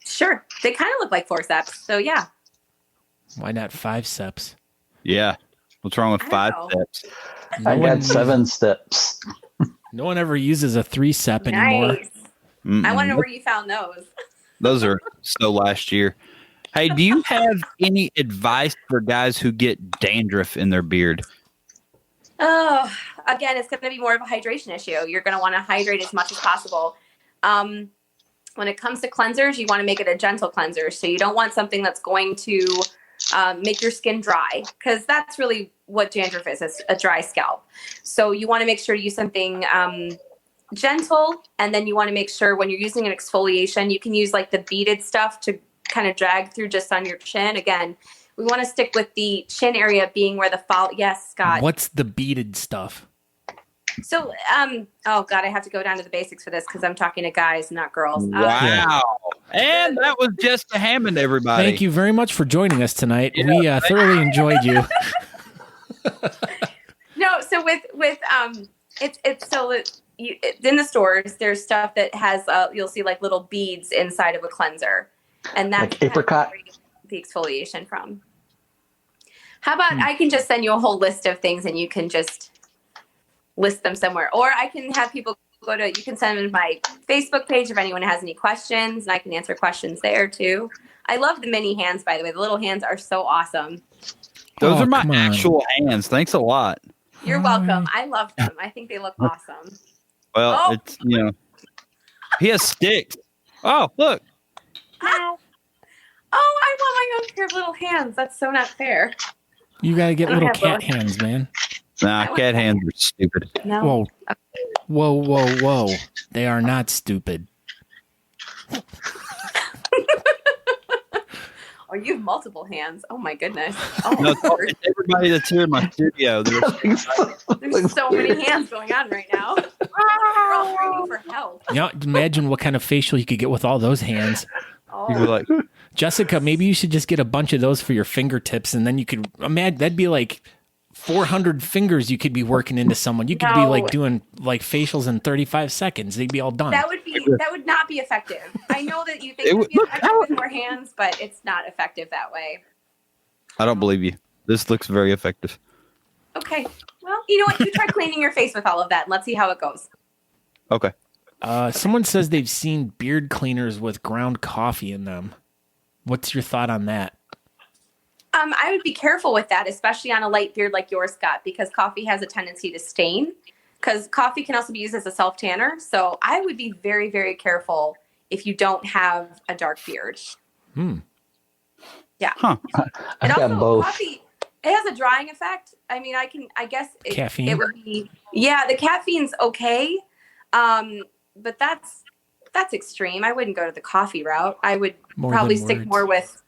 Sure. They kind of look like forceps. So, yeah. Why not 5 steps? Yeah. What's wrong with 5 steps? I got 7 steps. No one ever uses a 3-step anymore. Nice. I wonder where you found those. Those are so last year. Hey, do you have any advice for guys who get dandruff in their beard? Oh, again, it's going to be more of a hydration issue. You're going to want to hydrate as much as possible. When it comes to cleansers, you want to make it a gentle cleanser. So you don't want something that's going to make your skin dry, because that's really what dandruff is. It's a dry scalp. So you want to make sure to use something gentle. And then you want to make sure when you're using an exfoliation, you can use like the beaded stuff to kind of drag through just on your chin. Again, we want to stick with the chin area being where the fall. Yes, Scott. What's the beaded stuff? So, oh God, I have to go down to the basics for this because I'm talking to guys, not girls. Wow. And that was Jessica Hammond, everybody. Thank you very much for joining us tonight. Yeah. We thoroughly enjoyed you. No, so with it's so in the stores, there's stuff that has you'll see like little beads inside of a cleanser, and that's like apricot. The exfoliation from. How about I can just send you a whole list of things and you can just list them somewhere, or I can have people you can send them to my Facebook page if anyone has any questions, and I can answer questions there too. I love the mini hands, by the way. The little hands are so awesome. Those are my actual hands. Thanks a lot. You're welcome. I love them. I think they look awesome. Well, it's, he has sticks. Oh, look. Oh, I want my own pair of little hands. That's so not fair. You got to get little cat hands, man. Nah, cat hands are stupid. No. Whoa. They are not stupid. Oh, you have multiple hands. Oh, my goodness. Oh, no, it's everybody that's here in my studio. There's so many hands going on right now. We're all screaming for help. Imagine what kind of facial you could get with all those hands. You were like, Jessica, maybe you should just get a bunch of those for your fingertips, and then you could imagine that'd be like 400 fingers you could be working into someone. You could be like doing like facials in 35 seconds. They'd be all done. That would not be effective. I know that you think it would be effective with more hands, but it's not effective that way. I don't believe you. This looks very effective. Okay. Well, you know what? You try cleaning your face with all of that, and let's see how it goes. Okay. Someone says they've seen beard cleaners with ground coffee in them. What's your thought on that? I would be careful with that, especially on a light beard like yours, Scott, because coffee has a tendency to stain. Because coffee can also be used as a self tanner. So I would be very, very careful if you don't have a dark beard. Yeah. Huh. And also, both. Coffee, it has a drying effect. I mean, I guess caffeine. It would be, the caffeine's okay. But that's extreme. I wouldn't go to the coffee route. I would probably stick more with,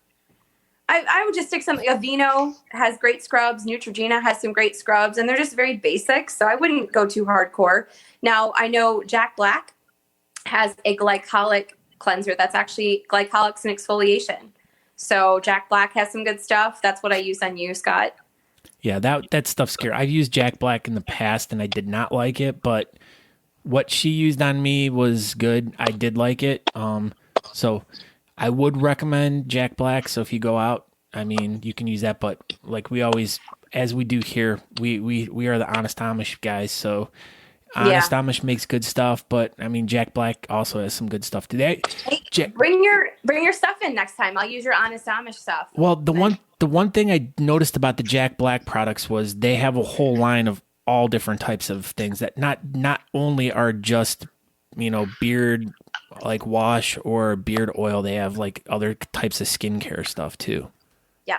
I would just stick something. Aveeno has great scrubs. Neutrogena has some great scrubs, and they're just very basic. So I wouldn't go too hardcore. Now, I know Jack Black has a glycolic cleanser that's actually glycolics and exfoliation. So Jack Black has some good stuff. That's what I use on you, Scott. Yeah, that stuff's scary. I've used Jack Black in the past, and I did not like it, but what she used on me was good. I did like it. So I would recommend Jack Black. So if you go out, I mean, you can use that. But like we always, as we do here, we are the Honest Amish guys. So Honest Amish makes good stuff. But I mean, Jack Black also has some good stuff today. Bring your stuff in next time. I'll use your Honest Amish stuff. Well, the one thing I noticed about the Jack Black products was they have a whole line of all different types of things that not only are just, beard like wash or beard oil. They have like other types of skincare stuff too. Yeah.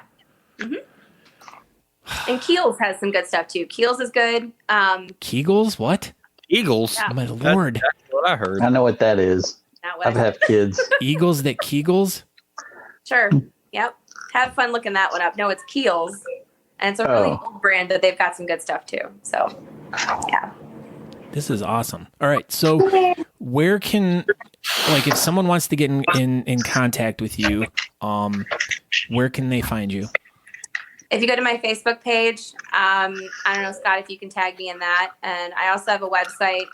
Mm-hmm. And Kiehl's has some good stuff too. Kiehl's is good. Kegels? What? Eagles? Yeah. Oh my Lord. That's what I heard. I know what that is. I've had kids. Eagles that Kegels? Sure. Yep. Have fun looking that one up. No, it's Kiehl's. And it's a really old brand, but they've got some good stuff too. So, yeah. This is awesome. All right. So where can, if someone wants to get in contact with you, where can they find you? If you go to my Facebook page, I don't know, Scott, if you can tag me in that. And I also have a website.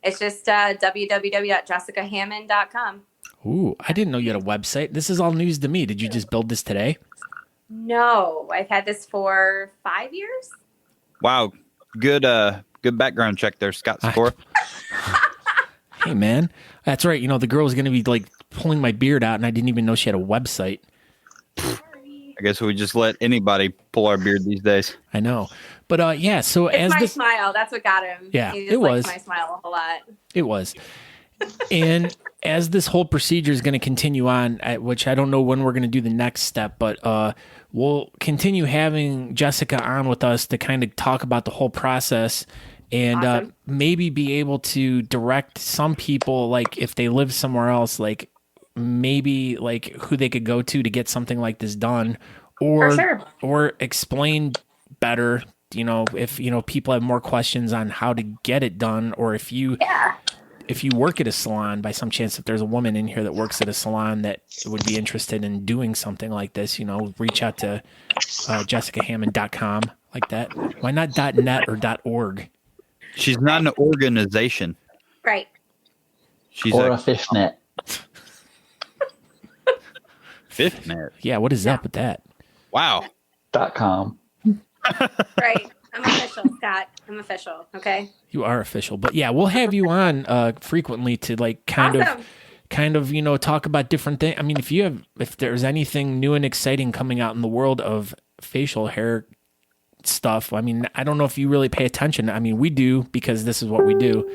It's just www.jessicahammond.com. Ooh, I didn't know you had a website. This is all news to me. Did you just build this today? No, I've had this for 5 years. Wow. Good background check there, Scott Sikora. Hey, man. That's right. The girl was going to be like pulling my beard out, and I didn't even know she had a website. I guess we just let anybody pull our beard these days. I know. But yeah, so It's as my this, smile. That's what got him. Yeah, he just it likes was. my smile a whole lot. It was. And as this whole procedure is going to continue on, which I don't know when we're going to do the next step, but we'll continue having Jessica on with us to kind of talk about the whole process and Awesome. maybe be able to direct some people, like if they live somewhere else, like maybe like who they could go to get something like this done, or For sure. or explain better. If people have more questions on how to get it done, or if you work at a salon by some chance, if there's a woman in here that works at a salon that would be interested in doing something like this, reach out to jessicahammond.com like that. Why not .net or .org? She's not an organization. Right. She's Or a fishnet. fishnet. Yeah, what is up with that? Wow. .com. Right. I'm official, Scott. I'm official. Okay. You are official. But yeah, we'll have you on frequently to like kind of talk about different things. I mean, if there's anything new and exciting coming out in the world of facial hair stuff, I mean, I don't know if you really pay attention. I mean, we do, because this is what we do.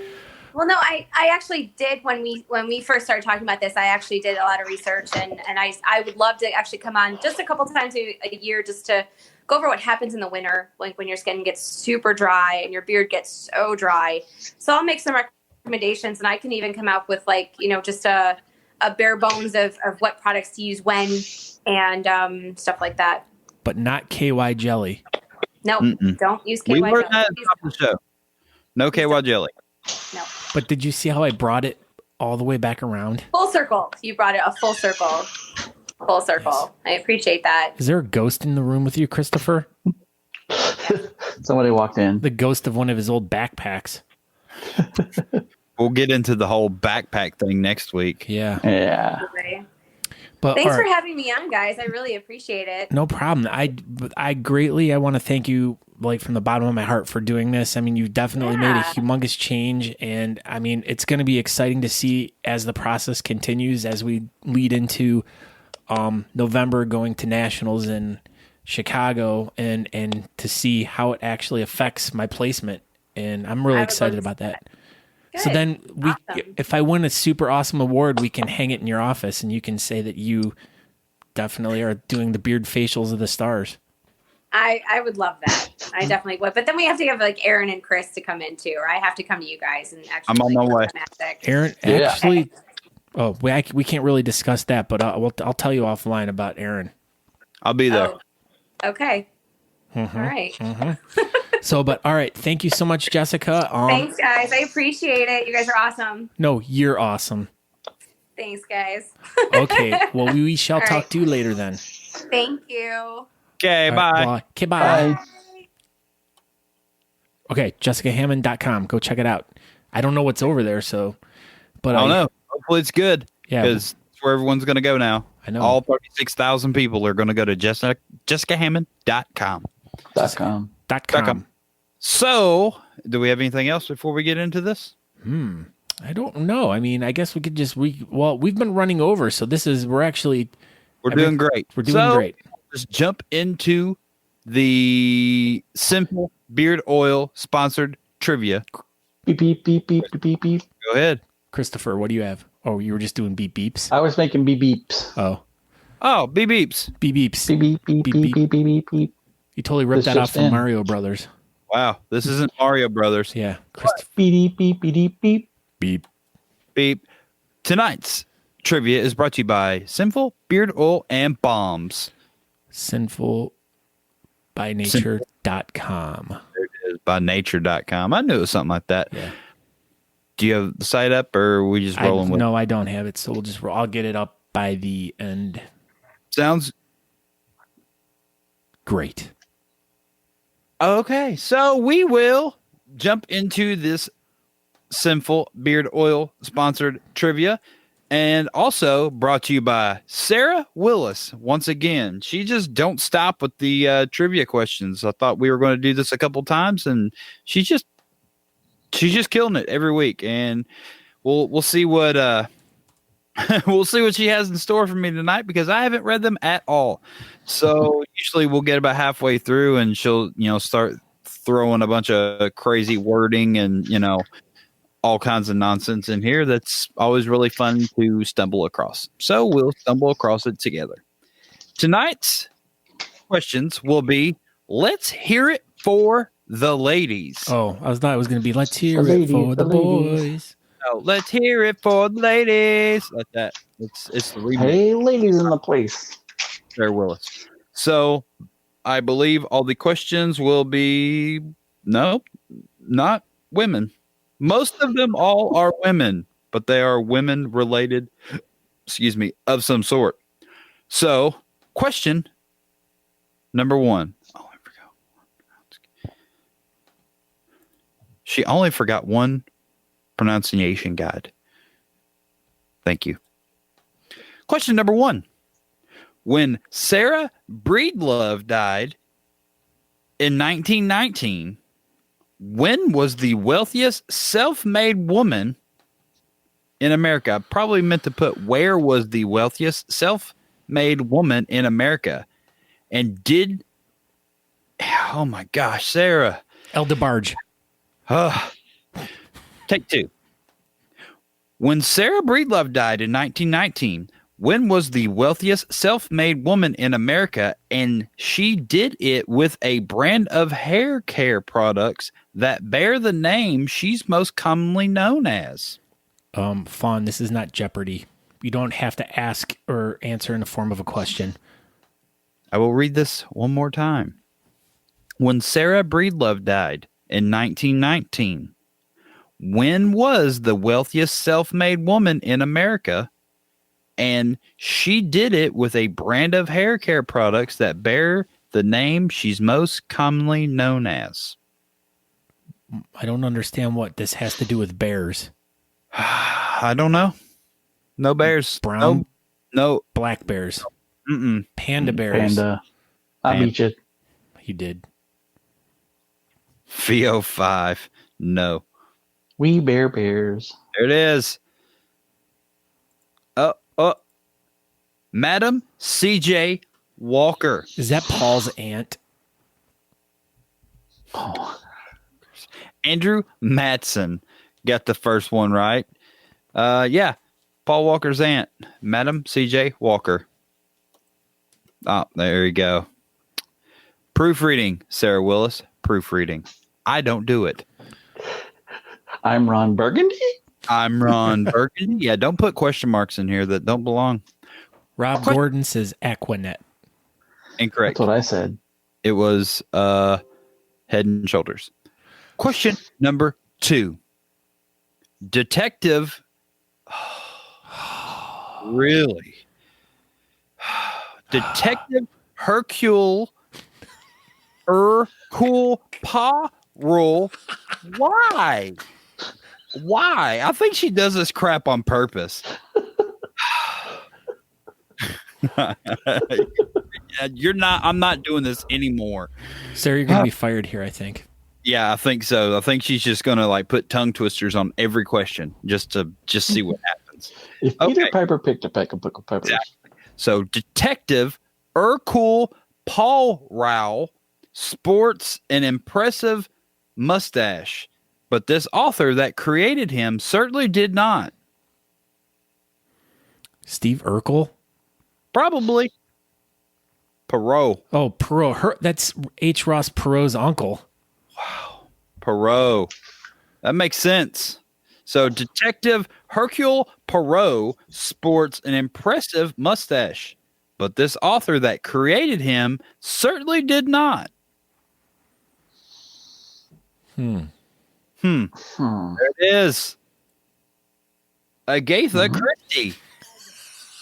Well, no, I actually did when we first started talking about this. I actually did a lot of research, and I would love to actually come on just a couple times a year just to go over what happens in the winter, like when your skin gets super dry and your beard gets so dry. So I'll make some recommendations, and I can even come up with just a bare bones of what products to use when and stuff like that. But not KY jelly. No, don't use KY We jelly. learned that at the top of the show. No KY jelly. No. But did you see how I brought it all the way back around? Full circle. You brought it a full circle. Full circle. Yes. I appreciate that. Is there a ghost in the room with you, Christopher? Somebody walked in. The ghost of one of his old backpacks. We'll get into the whole backpack thing next week. Yeah. Yeah. Okay. But thanks for having me on, guys. I really appreciate it. No problem. I greatly want to thank you, like, from the bottom of my heart for doing this. I mean, you definitely made a humongous change, and I mean, it's going to be exciting to see as the process continues, as we lead into November, going to nationals in Chicago, and to see how it actually affects my placement. And I'm really excited about that. Good. So then if I win a super awesome award, we can hang it in your office, and you can say that you definitely are doing the beard facials of the stars. I would love that. I definitely would. But then we have to have like Aaron and Chris to come in too, or I have to come to you guys and actually. I'm on my way. Aaron, actually, we can't really discuss that, but I'll tell you offline about Aaron. I'll be there. Oh, okay. Mm-hmm. All right. Mm-hmm. So, but all right. Thank you so much, Jessica. Thanks, guys. I appreciate it. You guys are awesome. No, you're awesome. Thanks, guys. Okay. Well, we shall talk to you later then. Thank you. Okay, bye. Right, okay, bye. Okay, jessicahammond.com. Go check it out. I don't know what's over there, but I don't know. Hopefully it's good. Yeah. Because it's where everyone's going to go now. I know. All 36,000 people are going to go to jessicahammond.com. .com. So, do we have anything else before we get into this? I don't know. I mean, I guess we could just we've been running over, so we're doing great. We're doing great. Just jump into the Synful beard oil sponsored trivia. Beep, beep, beep, beep, beep, beep. Go ahead. Christopher, what do you have? Oh, you were just doing beep beeps? I was making beep beeps. Oh, beep beeps. Beep beeps. Beep, beep, beep, beep, beep, beep, beep, beep. You totally ripped that off from Mario Brothers. Wow, this isn't Mario Brothers. Yeah. Beep, beep, beep, beep, beep. Beep. Beep. Tonight's trivia is brought to you by Synful beard oil and bombs. Synfulbynature.com. There it is, bynature.com. I knew it was something like that. Yeah. Do you have the site up, or are we just rolling with it? No, I don't have it, so we'll just I'll get it up by the end. Sounds great. Okay, so we will jump into this Synful beard oil sponsored trivia, and also brought to you by Sarah Willis. Once again, she just don't stop with the trivia questions. I thought we were going to do this a couple times, and she's just killing it every week. And we'll see what we'll see what she has in store for me tonight, because I haven't read them at all. So usually we'll get about halfway through, and she'll start throw in a bunch of crazy wording and, all kinds of nonsense in here that's always really fun to stumble across. So we'll stumble across it together. Tonight's questions will be, let's hear it for the ladies. Oh, I thought it was going to be, let's hear it for the boys. Oh, let's hear it for the ladies. Like that. It's the remake. Hey, ladies in the place. Sarah Willis. So I believe all the questions will be, no, not women. Most of them all are women, but they are women related, of some sort. So question number 1. Oh, I forgot. She only forgot one pronunciation guide. Thank you. Question number 1. When Sarah Breedlove died in 1919, when was the wealthiest self-made woman in America? I probably meant to put, where was the wealthiest self-made woman in America? And oh my gosh, Sarah. El DeBarge. Take 2. When Sarah Breedlove died in 1919, when was the wealthiest self-made woman in America? And she did it with a brand of hair care products that bear the name she's most commonly known as. Fawn, this is not Jeopardy. You don't have to ask or answer in the form of a question. I will read this one more time. When Sarah Breedlove died in 1919, when was the wealthiest self-made woman in America? And she did it with a brand of hair care products that bear the name she's most commonly known as. I don't understand what this has to do with bears. I don't know. No bears. Brown? No. Black bears. Mm-mm. Panda bears. Panda. I beat you. You did. VO5. No. We bears. There it is. Madam C.J. Walker. Is that Paul's aunt? Oh. Andrew Matson got the first one right. Yeah. Paul Walker's aunt, Madam C.J. Walker. Oh, there you go. Proofreading, Sarah Willis. Proofreading. I don't do it. I'm Ron Burgundy. I'm Ron Burgundy. Yeah, don't put question marks in here that don't belong. Rob Gordon says Aquanet. Incorrect. That's what I said. It was Head and Shoulders. Question number 2. Detective. Really? Detective Hercule Poirot. Why? Why? I think she does this crap on purpose. I'm not doing this anymore. Sarah, you're going to be fired here, I think. Yeah, I think so. I think she's just going to put tongue twisters on every question just to see what happens. If Peter Piper picked a peck of pickled peppers. Exactly. So Detective Hercule Poirot sports an impressive mustache, but this author that created him certainly did not. Steve Urkel? Probably. Perot. Oh, Perot. That's H. Ross Perot's uncle. Wow. Perot. That makes sense. So Detective Hercule Poirot sports an impressive mustache, but this author that created him certainly did not. There it is. Agatha Christie.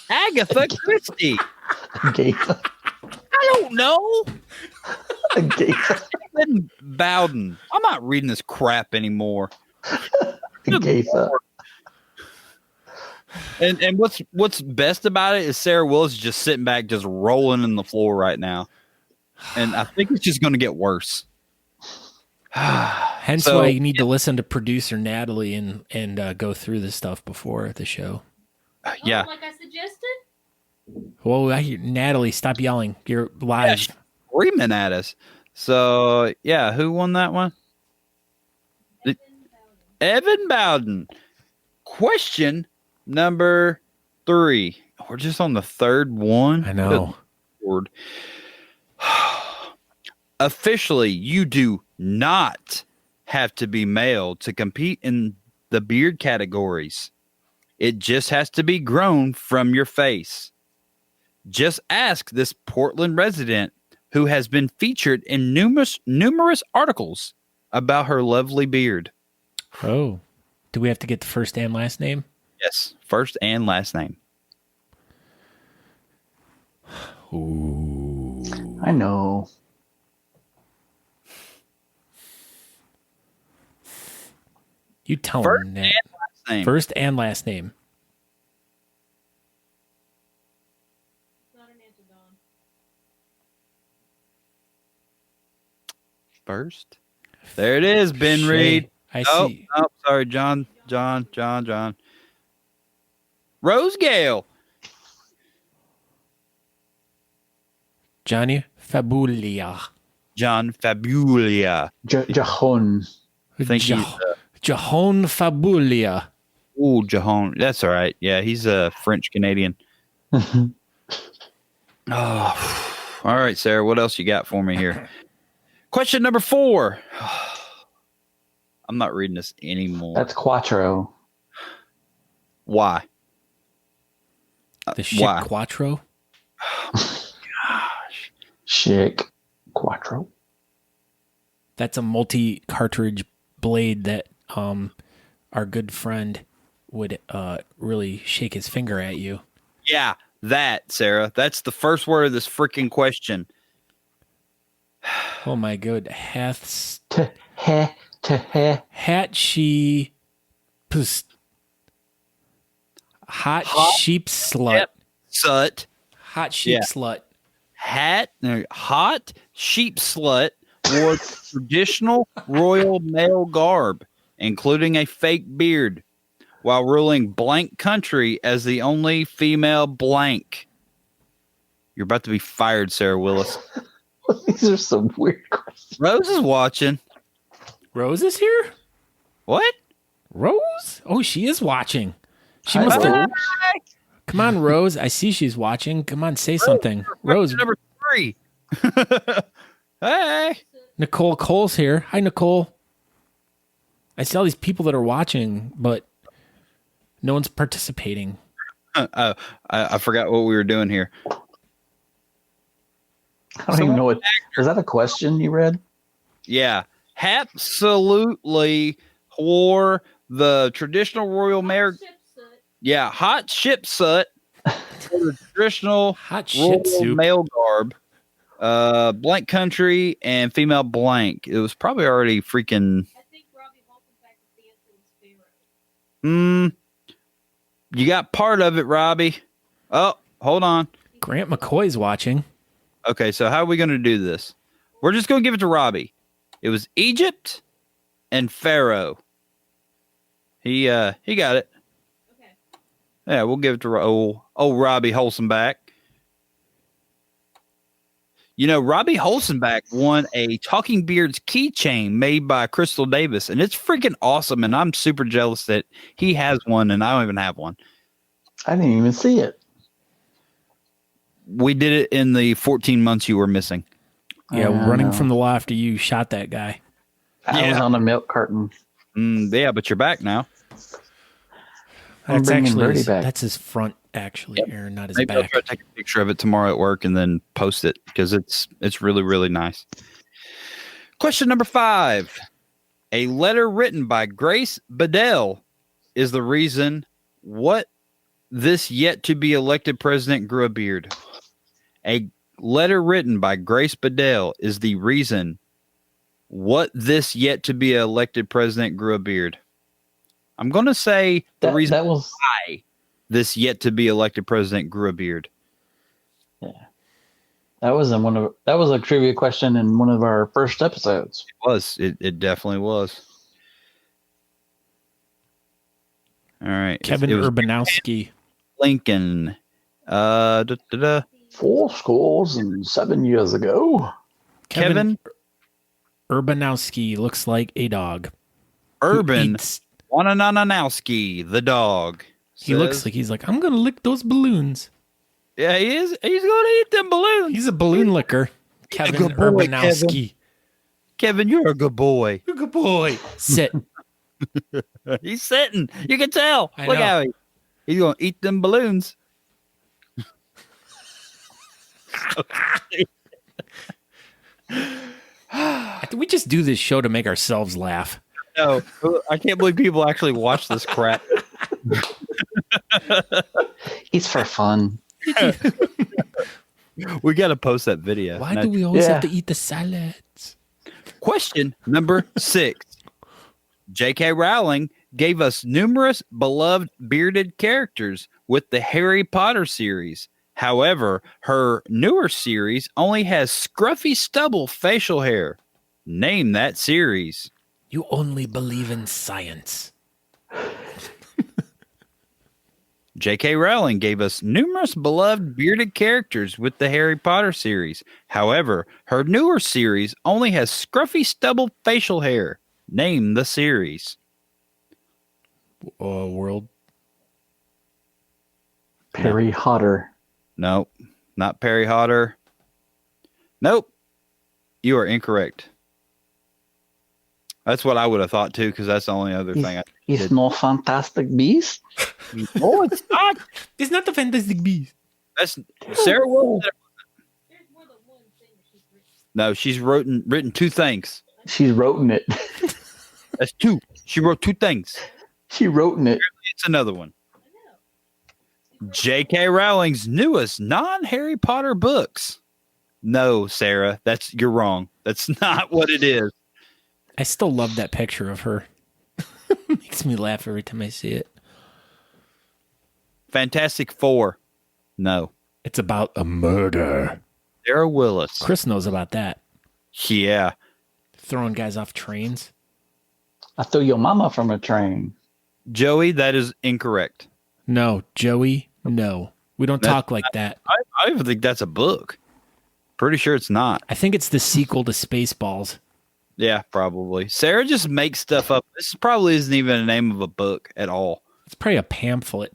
Agatha Christie. Agatha. I don't know. Agatha. Bowden. I'm not reading this crap anymore. Agatha. And what's best about it is Sarah Willis is just sitting back, just rolling in the floor right now. And I think it's just going to get worse. Hence why you need to listen to producer Natalie and go through this stuff before the show. Yeah. Like I suggested? Well, I hear Natalie, stop yelling. You're live. Yeah, she's screaming at us. So, yeah, who won that one? Evan Bowden. Question number 3. We're just on the third one. I know. Good Lord. Officially, you do not have to be male to compete in the beard categories. It just has to be grown from your face. Just ask this Portland resident who has been featured in numerous articles about her lovely beard. Oh, do we have to get the first and last name? Yes, first and last name. Ooh. I know. You tell First him and that. last name. First and last name. First. There it is, Ben Shay, Reed. I Oh, see. oh, sorry, John. Rose Gale. Johnny Fabulia. John Fabulia. Jajon. I think he's Jahon Fabulia. Jahan. That's all right. Yeah, he's a French Canadian. Oh, all right, Sarah. What else you got for me here? Question number 4. I'm not reading this anymore. That's Quattro. Why? The shit Why? Quattro. Chic. Quattro. That's a multi-cartridge blade that our good friend would really shake his finger at you. Yeah, that, Sarah. That's the first word of this freaking question. Oh my good. Hath Hat she pust hot sheep slut. Yep. Sut. Hot sheep Yeah. slut. Hot sheep slut wore traditional royal male garb, including a fake beard, while ruling blank country as the only female blank. You're about to be fired, Sarah Willis. These are some weird questions. Rose is watching. Rose is here? What? Rose? Oh, she is watching. She Hi, must have. Rose. Come on, Rose. I see she's watching. Come on, say something. Rose. Number 3. Hey. Nicole Cole's here. Hi, Nicole. I see all these people that are watching, but no one's participating. I forgot what we were doing here. I don't even know what. Was that a question you read? Yeah. Absolutely wore the traditional royal mare. Yeah, hot ship soot for the traditional Hot royal shit soup. male garb, blank country, and female blank. It was probably already freaking. I think Robbie Holkenback is the answer was Pharaoh. You got part of it, Robbie. Oh, hold on. Grant McCoy's watching. Okay, so how are we going to do this? We're just going to give it to Robbie. It was Egypt and Pharaoh. He got it. Okay. Yeah, we'll give it to Robbie Holsenback. You know, Robbie Holsenback won a Talking Beards keychain made by Crystal Davis, and it's freaking awesome, and I'm super jealous that he has one and I don't even have one. I didn't even see it. We did it in the 14 months you were missing. Yeah, I running know. from the loft, you shot that guy. I was on a milk carton. Yeah, but you're back now. I'm That's bringing actually Birdie his, back. that's his front, actually, Yep. Aaron, not his Maybe I'll back. try to take a picture of it tomorrow at work and then post it because it's really, really nice. Question number 5. A letter written by Grace Bedell is the reason what this yet to be elected president grew a beard. A letter written by Grace Bedell is the reason what this yet to be elected president grew a beard. I'm going to say the reason That was why this yet to be elected president grew a beard. that was a trivia question in one of our first episodes. It definitely was. All right. Kevin It was Urbanowski. Lincoln. 4 scores and 7 years ago. Kevin Urbanowski looks like a dog. Urban Eats- Wanananowski, the dog. He looks like he's like, I'm going to lick those balloons. Yeah, he is. He's going to eat them balloons. He's a balloon licker. Kevin good boy, Urbanowski. Kevin, you're a good boy. You're a good boy. Sit. He's sitting. You can tell. I Look know. how he's going to eat them balloons. I think we just do this show to make ourselves laugh. No, I can't believe people actually watch this crap. He's for fun. We got to post that video. Why Now, do we always Yeah. have to eat the salads? Question number 6. J.K. Rowling gave us numerous beloved bearded characters with the Harry Potter series. However, her newer series only has scruffy stubble facial hair. Name that series. You only believe in science. J.K. Rowling gave us numerous beloved bearded characters with the Harry Potter series. However, her newer series only has scruffy stubble facial hair. Name the series. World. Perry Hotter. Nope, not Perry Hotter. Nope, you are incorrect. That's what I would have thought too, because that's the only other thing. He's no Fantastic Beast. Oh, it's not. It's not the Fantastic Beast. That's Sarah Wilson. There's more than one thing that she's written. No, she's written 2 things. She's wrote it. That's 2. She wrote 2 things. She wrote it. It's another one. I know. J.K. Rowling's newest non-Harry Potter books. No, Sarah, you're wrong. That's not what it is. I still love that picture of her. Makes me laugh every time I see it. Fantastic Four. No. It's about a murder. Sarah Willis. Chris knows about that. Yeah. Throwing guys off trains. I threw your mama from a train. Joey, that is incorrect. No, Joey, no. We don't talk like that. I even think that's a book. Pretty sure it's not. I think it's the sequel to Spaceballs. Yeah, probably. Sarah just makes stuff up. This probably isn't even the name of a book at all. It's probably a pamphlet.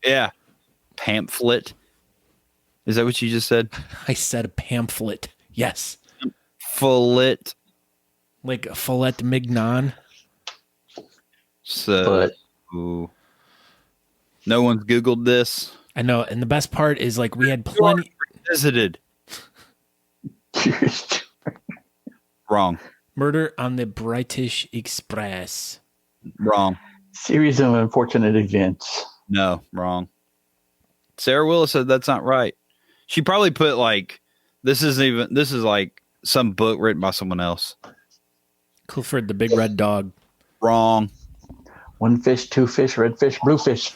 Yeah. Pamphlet. Is that what you just said? I said a pamphlet. Yes. Fillet. Like a filet mignon. So, But ooh. No one's Googled this. I know. And the best part is like we had plenty. Visited. Wrong. Murder on the British Express. Wrong. series of unfortunate events. No, wrong. Sarah Willis said that's not right. She probably put like this is like some book written by someone else. Clifford the Big Red Dog. Wrong. One fish, two fish, red fish, blue fish.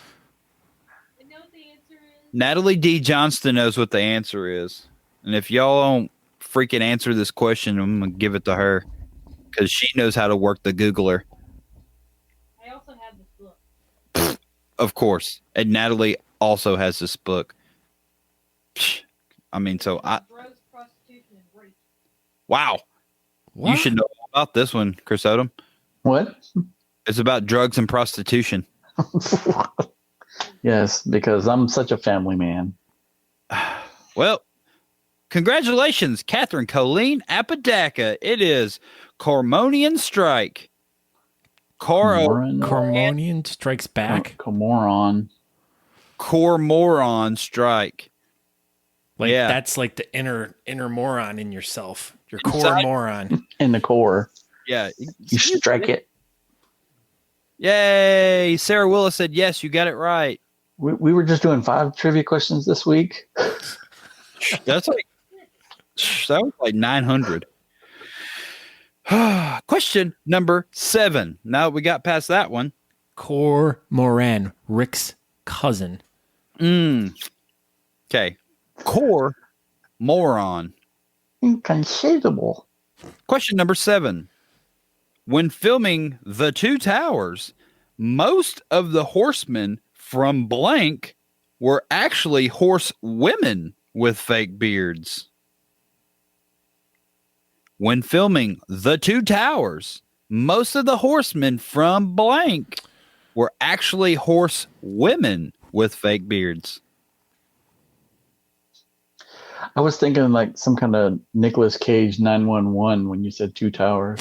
I know what the answer is. Natalie D. Johnston knows what the answer is. And if y'all don't freaking answer this question, I'm going to give it to her because she knows how to work the Googler. I also have this book. Of course. And Natalie also has this book. I mean, so Drugs, prostitution, and rape. wow. What? You should know all about this one, Chris Odom. What? It's about drugs and prostitution. Yes, because I'm such a family man. Well, congratulations, Catherine Colleen Apodaca. It is Cormonian Strike. Cormonian Strikes Back. Comoron. Cormoran Strike. Like Yeah. that's like the inner moron in yourself. Your core Inside. moron. In the core. Yeah. You strike it. Yay. Sarah Willis said, yes, you got it right. We were just doing 5 trivia questions this week. That was like 900. Question number 7. Now we got past that one. Cormoran, Rick's cousin. Okay. Core moron. Inconceivable. Question number 7. When filming The Two Towers, most of the horsemen from blank were actually horse women with fake beards. When filming The Two Towers, most of the horsemen from blank were actually horse women with fake beards. I was thinking like some kind of Nicolas Cage 911 when you said Two Towers.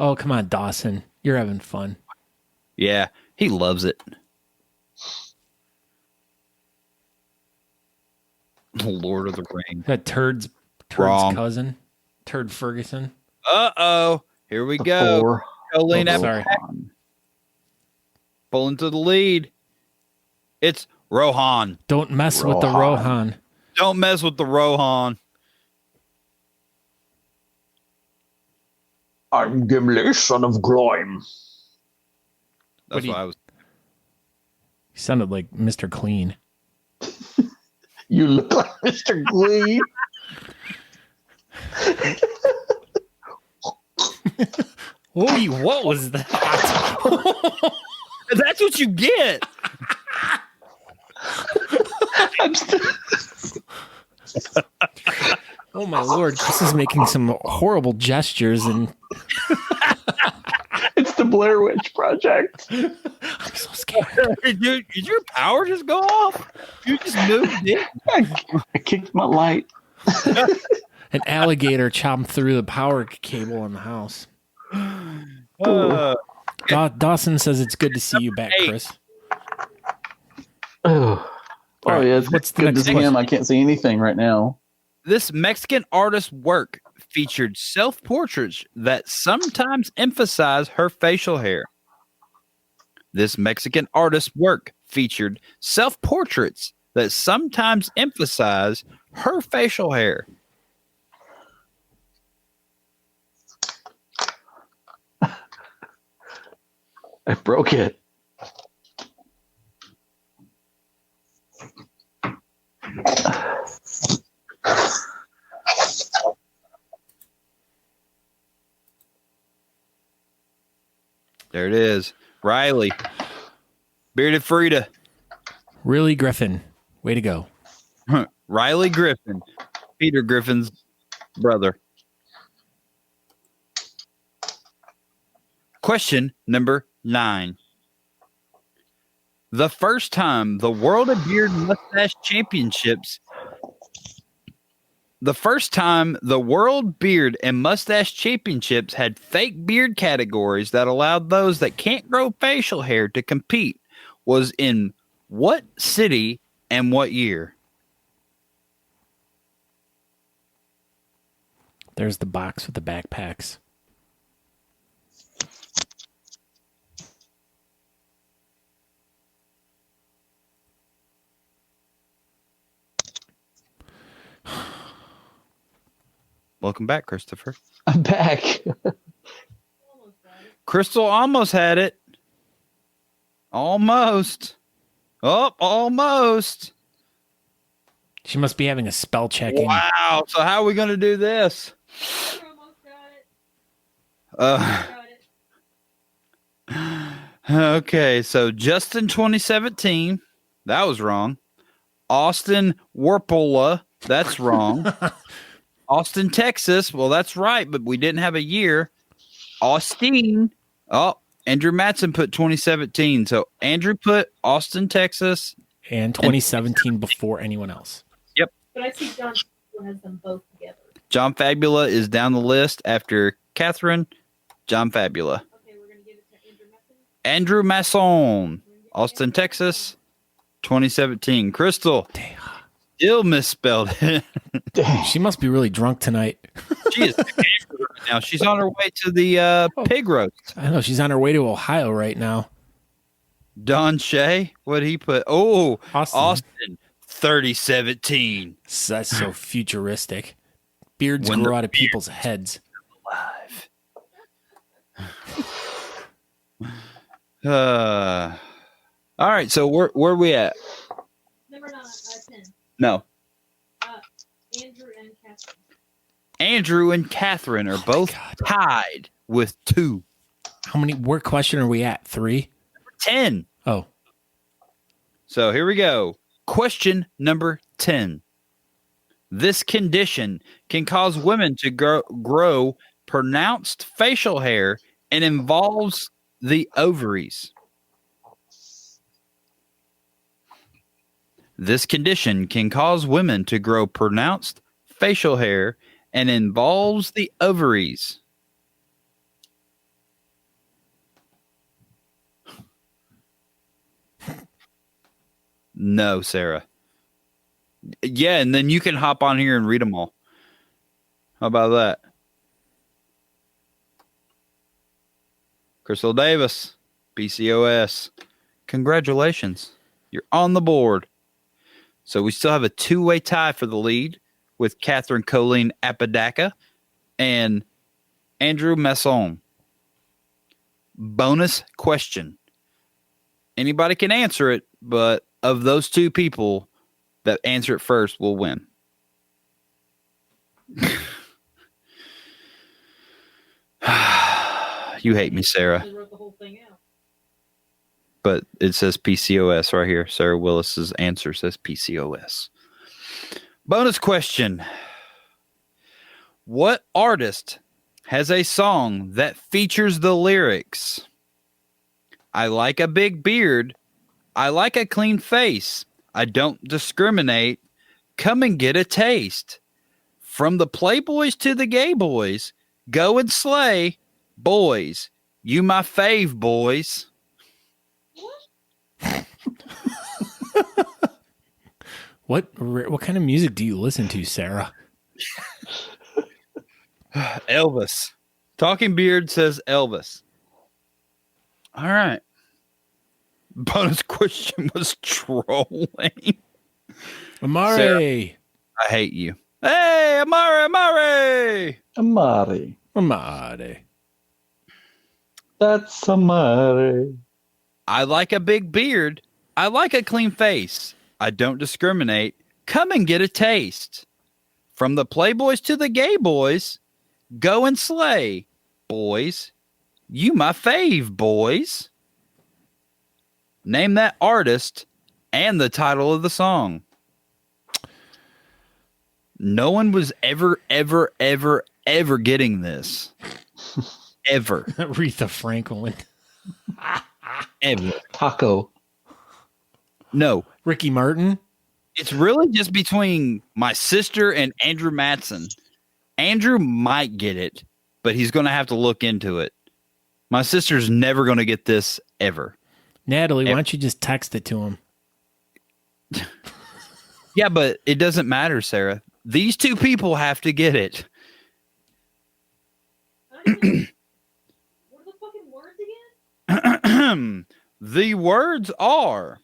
Oh, come on, Dawson. You're having fun. Yeah, he loves it. Lord of the Rings. That Turd's Wrong. cousin, Turd Ferguson. Uh-oh. Here we go. Colleen Sorry. pulling to the lead. It's Rohan. Don't mess with the Rohan. Don't mess with the Rohan. I'm Gimli, son of Gloim. That's what I was. He sounded like Mr. Clean. You look like Mr. Glee. What was that? That's what you get. Oh my Lord, Chris is making some horrible gestures, and It's the Blair Witch Project. I'm so scared. Did your power just go off? You just moved it. I kicked my light. An alligator chomped through the power cable in the house. Dawson says it's good to see you back, Chris. Oh, right, yeah, it's what's the good to next see him. I can't see anything right now. This Mexican artist's work featured self-portraits that sometimes emphasize her facial hair. This Mexican artist's work featured self-portraits that sometimes emphasize her facial hair. I broke it. There it is. Riley. Bearded Frida. Really, Griffin. Way to go. Riley Griffin. Peter Griffin's brother. Question number 9. The first time the World of Beard Mustache Championships had fake beard categories that allowed those that can't grow facial hair to compete was in what city and what year? There's the box with the backpacks. Welcome back, Christopher. I'm back. Crystal almost had it. Almost. Oh, almost. She must be having a spell checking. Wow. So how are we going to do this? Almost got it. Okay. So Justin 2017. That was wrong. Austin Warpola. That's wrong. Austin, Texas. Well, that's right, but we didn't have a year. Austin. Oh, Andrew Matson put 2017. So Andrew put Austin, Texas. And 2017 before anyone else. Yep. But I see John has them both together. John Fabula is down the list after Catherine. John Fabula. Okay, we're going to give it to Andrew Messon. Andrew Masson. Austin, Texas. 2017. Crystal. Still misspelled it. She must be really drunk tonight. She is right now. She's on her way to the pig roast. I know she's on her way to Ohio right now. Don Shea, what did he put? Oh, Austin. 3017. That's so futuristic. Beards When grow the out of people's heads. Alive. All right, so where are we at? Number 10. No. Andrew and Catherine. Andrew and Catherine are both tied with 2. How many? What question are we at? 3? 10. Oh. So here we go. Question number 10. This condition can cause women to grow pronounced facial hair and involves the ovaries. This condition can cause women to grow pronounced facial hair and involves the ovaries. No, Sarah. Yeah, and then you can hop on here and read them all. How about that? Crystal Davis, PCOS. Congratulations. You're on the board. So we still have a two-way tie for the lead with Catherine Colleen Apodaca and Andrew Masson. Bonus question. Anybody can answer it, but of those two people that answer it first will win. You hate me, Sarah. I wrote the whole thing out. But it says PCOS right here. Sarah Willis's answer says PCOS. Bonus question. What artist has a song that features the lyrics? I like a big beard. I like a clean face. I don't discriminate. Come and get a taste. From the playboys to the gay boys, go and slay. Boys, you my fave, boys. What kind of music do you listen to, Sarah? Elvis. Talking Beard says Elvis. All right. Bonus question was trolling. Amare. Sarah, I hate you. Hey, Amare. Amare. That's Amare. I like a big beard. I like a clean face. I don't discriminate. Come and get a taste. From the playboys to the gay boys, go and slay. Boys, you my fave, boys. Name that artist and the title of the song. No one was ever getting this. Ever. Aretha Franklin. Ever. Taco. No. Ricky Martin. It's really just between my sister and Andrew Matson. Andrew might get it, but he's going to have to look into it. My sister's never going to get this ever. Natalie, why don't you just text it to him? Yeah, but it doesn't matter, Sarah. These two people have to get it. What are the fucking words again? The words are,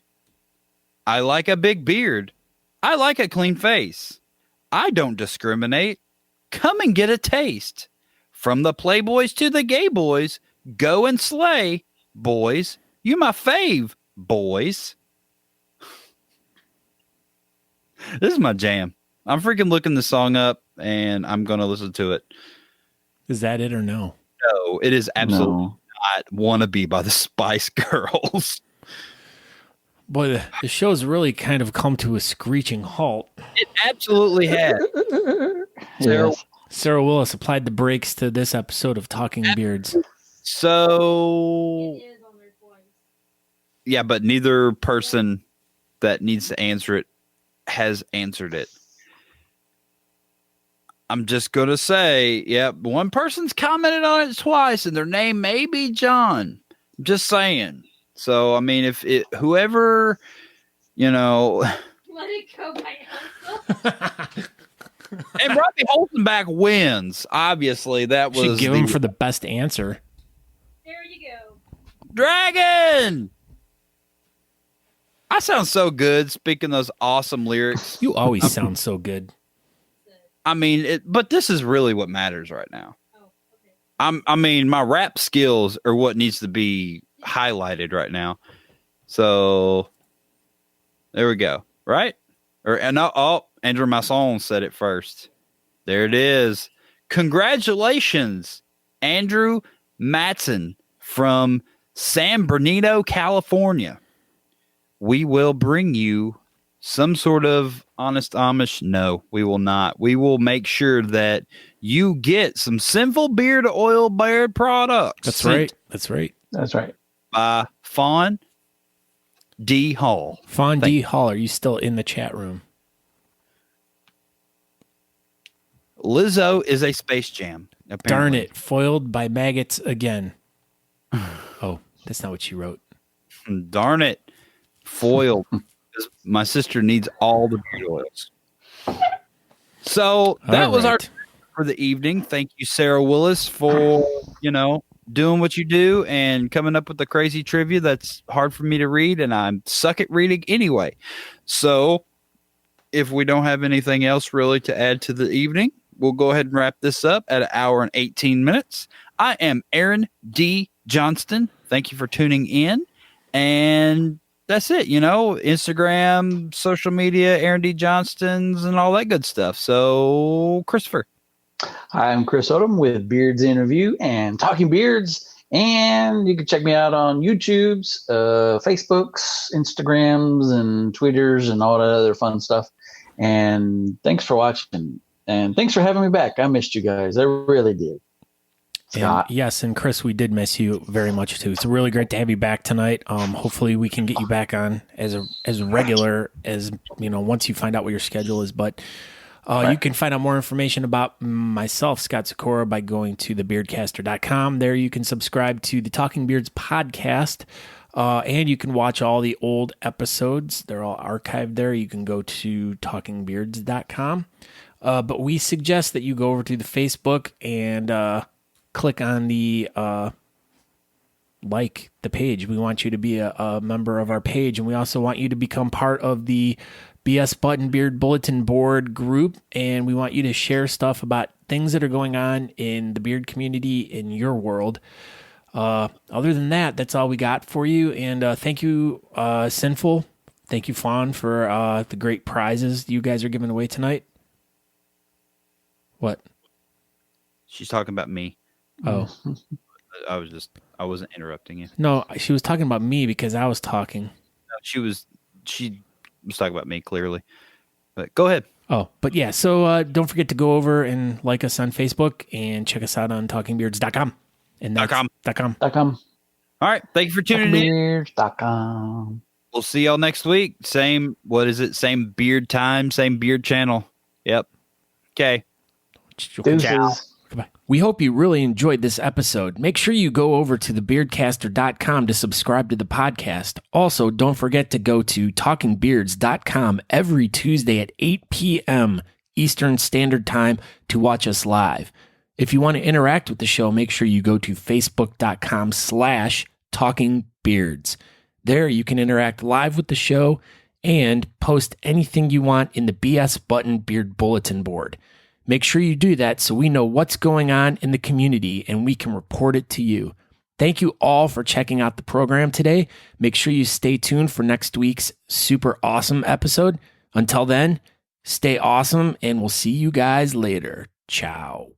I like a big beard. I like a clean face. I don't discriminate. Come and get a taste. From the playboys to the gay boys, go and slay. Boys, you my fave, boys. This is my jam. I'm freaking looking the song up, and I'm going to listen to it. Is that it or no? No, it is absolutely not Wannabe by the Spice Girls. Boy, the show's really kind of come to a screeching halt. It absolutely has. Sarah, Yes. Sarah Willis applied the brakes to this episode of Talking Beards. So, It is on there twice. yeah, but neither person that needs to answer it has answered it. I'm just going to say, yep, one person's commented on it twice, and their name may be John. I'm just saying. So, I mean, if it, whoever, Let it go by Elsa. and Robbie Holzenbach wins, obviously, that Should was give him for the best answer. There you go. Dragon. I sound so good speaking those awesome lyrics. You always sound so good. I mean, but this is really what matters right now. Oh, okay. I mean, my rap skills are what needs to be highlighted right now. So there we go. Right? Andrew Masson said it first. There it is. Congratulations, Andrew Matson from San Bernardino, California. We will bring you some sort of Honest Amish? No, we will not. We will make sure that you get some Synful beard oil beard products. That's right. That's right. That's right. By Fawn D. Hall. Fawn D. Hall, are you still in the chat room? Lizzo is a Space Jam. Apparently. Darn it. Foiled by maggots again. Oh, that's not what you wrote. Darn it. Foiled. My sister needs all the beard oils. So that was our for the evening. Thank you, Sarah Willis, for, doing what you do and coming up with the crazy trivia that's hard for me to read, and I suck at reading anyway. So if we don't have anything else really to add to the evening, we'll go ahead and wrap this up at 1 hour and 18 minutes. I am Aaron D. Johnston. Thank you for tuning in. And that's it, Instagram, social media, Aaron D. Johnston's, and all that good stuff. So, Christopher. I'm Chris Odom with Beards in Review and Talking Beards. And you can check me out on YouTube's, Facebooks, Instagrams, and Twitters, and all that other fun stuff. And thanks for watching. And thanks for having me back. I missed you guys. I really did. And yes, and Chris, we did miss you very much too. It's really great to have you back tonight. Hopefully we can get you back on as regular as, once you find out what your schedule is. But you can find out more information about myself, Scott Sikora, by going to thebeardcaster.com. There you can subscribe to the Talking Beards podcast, and you can watch all the old episodes. They're all archived there. You can go to talkingbeards.com. But we suggest that you go over to the Facebook and click on the like the page. We want you to be a member of our page, and we also want you to become part of the Buttons Beard Bulletin Board group, and we want you to share stuff about things that are going on in the beard community in your world. Other than that, that's all we got for you, and thank you, Synful. Thank you, Fawn, for the great prizes you guys are giving away tonight. What? She's talking about me. Oh. I wasn't interrupting you. No, she was talking about me because I was talking. She was talking about me, clearly. But go ahead. Oh, but yeah, so don't forget to go over and like us on Facebook and check us out on talkingbeards.com. And that's .com. .com. All right. Thank you for tuning in. Talkingbeards.com. We'll see y'all next week. Same beard time, same beard channel. Yep. Okay. Ciao. Goodbye. We hope you really enjoyed this episode. Make sure you go over to thebeardcaster.com to subscribe to the podcast. Also, don't forget to go to talkingbeards.com every Tuesday at 8 p.m. Eastern Standard Time to watch us live. If you want to interact with the show, make sure you go to facebook.com/talkingbeards. There you can interact live with the show and post anything you want in the BS Button Beard Bulletin Board. Make sure you do that so we know what's going on in the community and we can report it to you. Thank you all for checking out the program today. Make sure you stay tuned for next week's super awesome episode. Until then, stay awesome and we'll see you guys later. Ciao.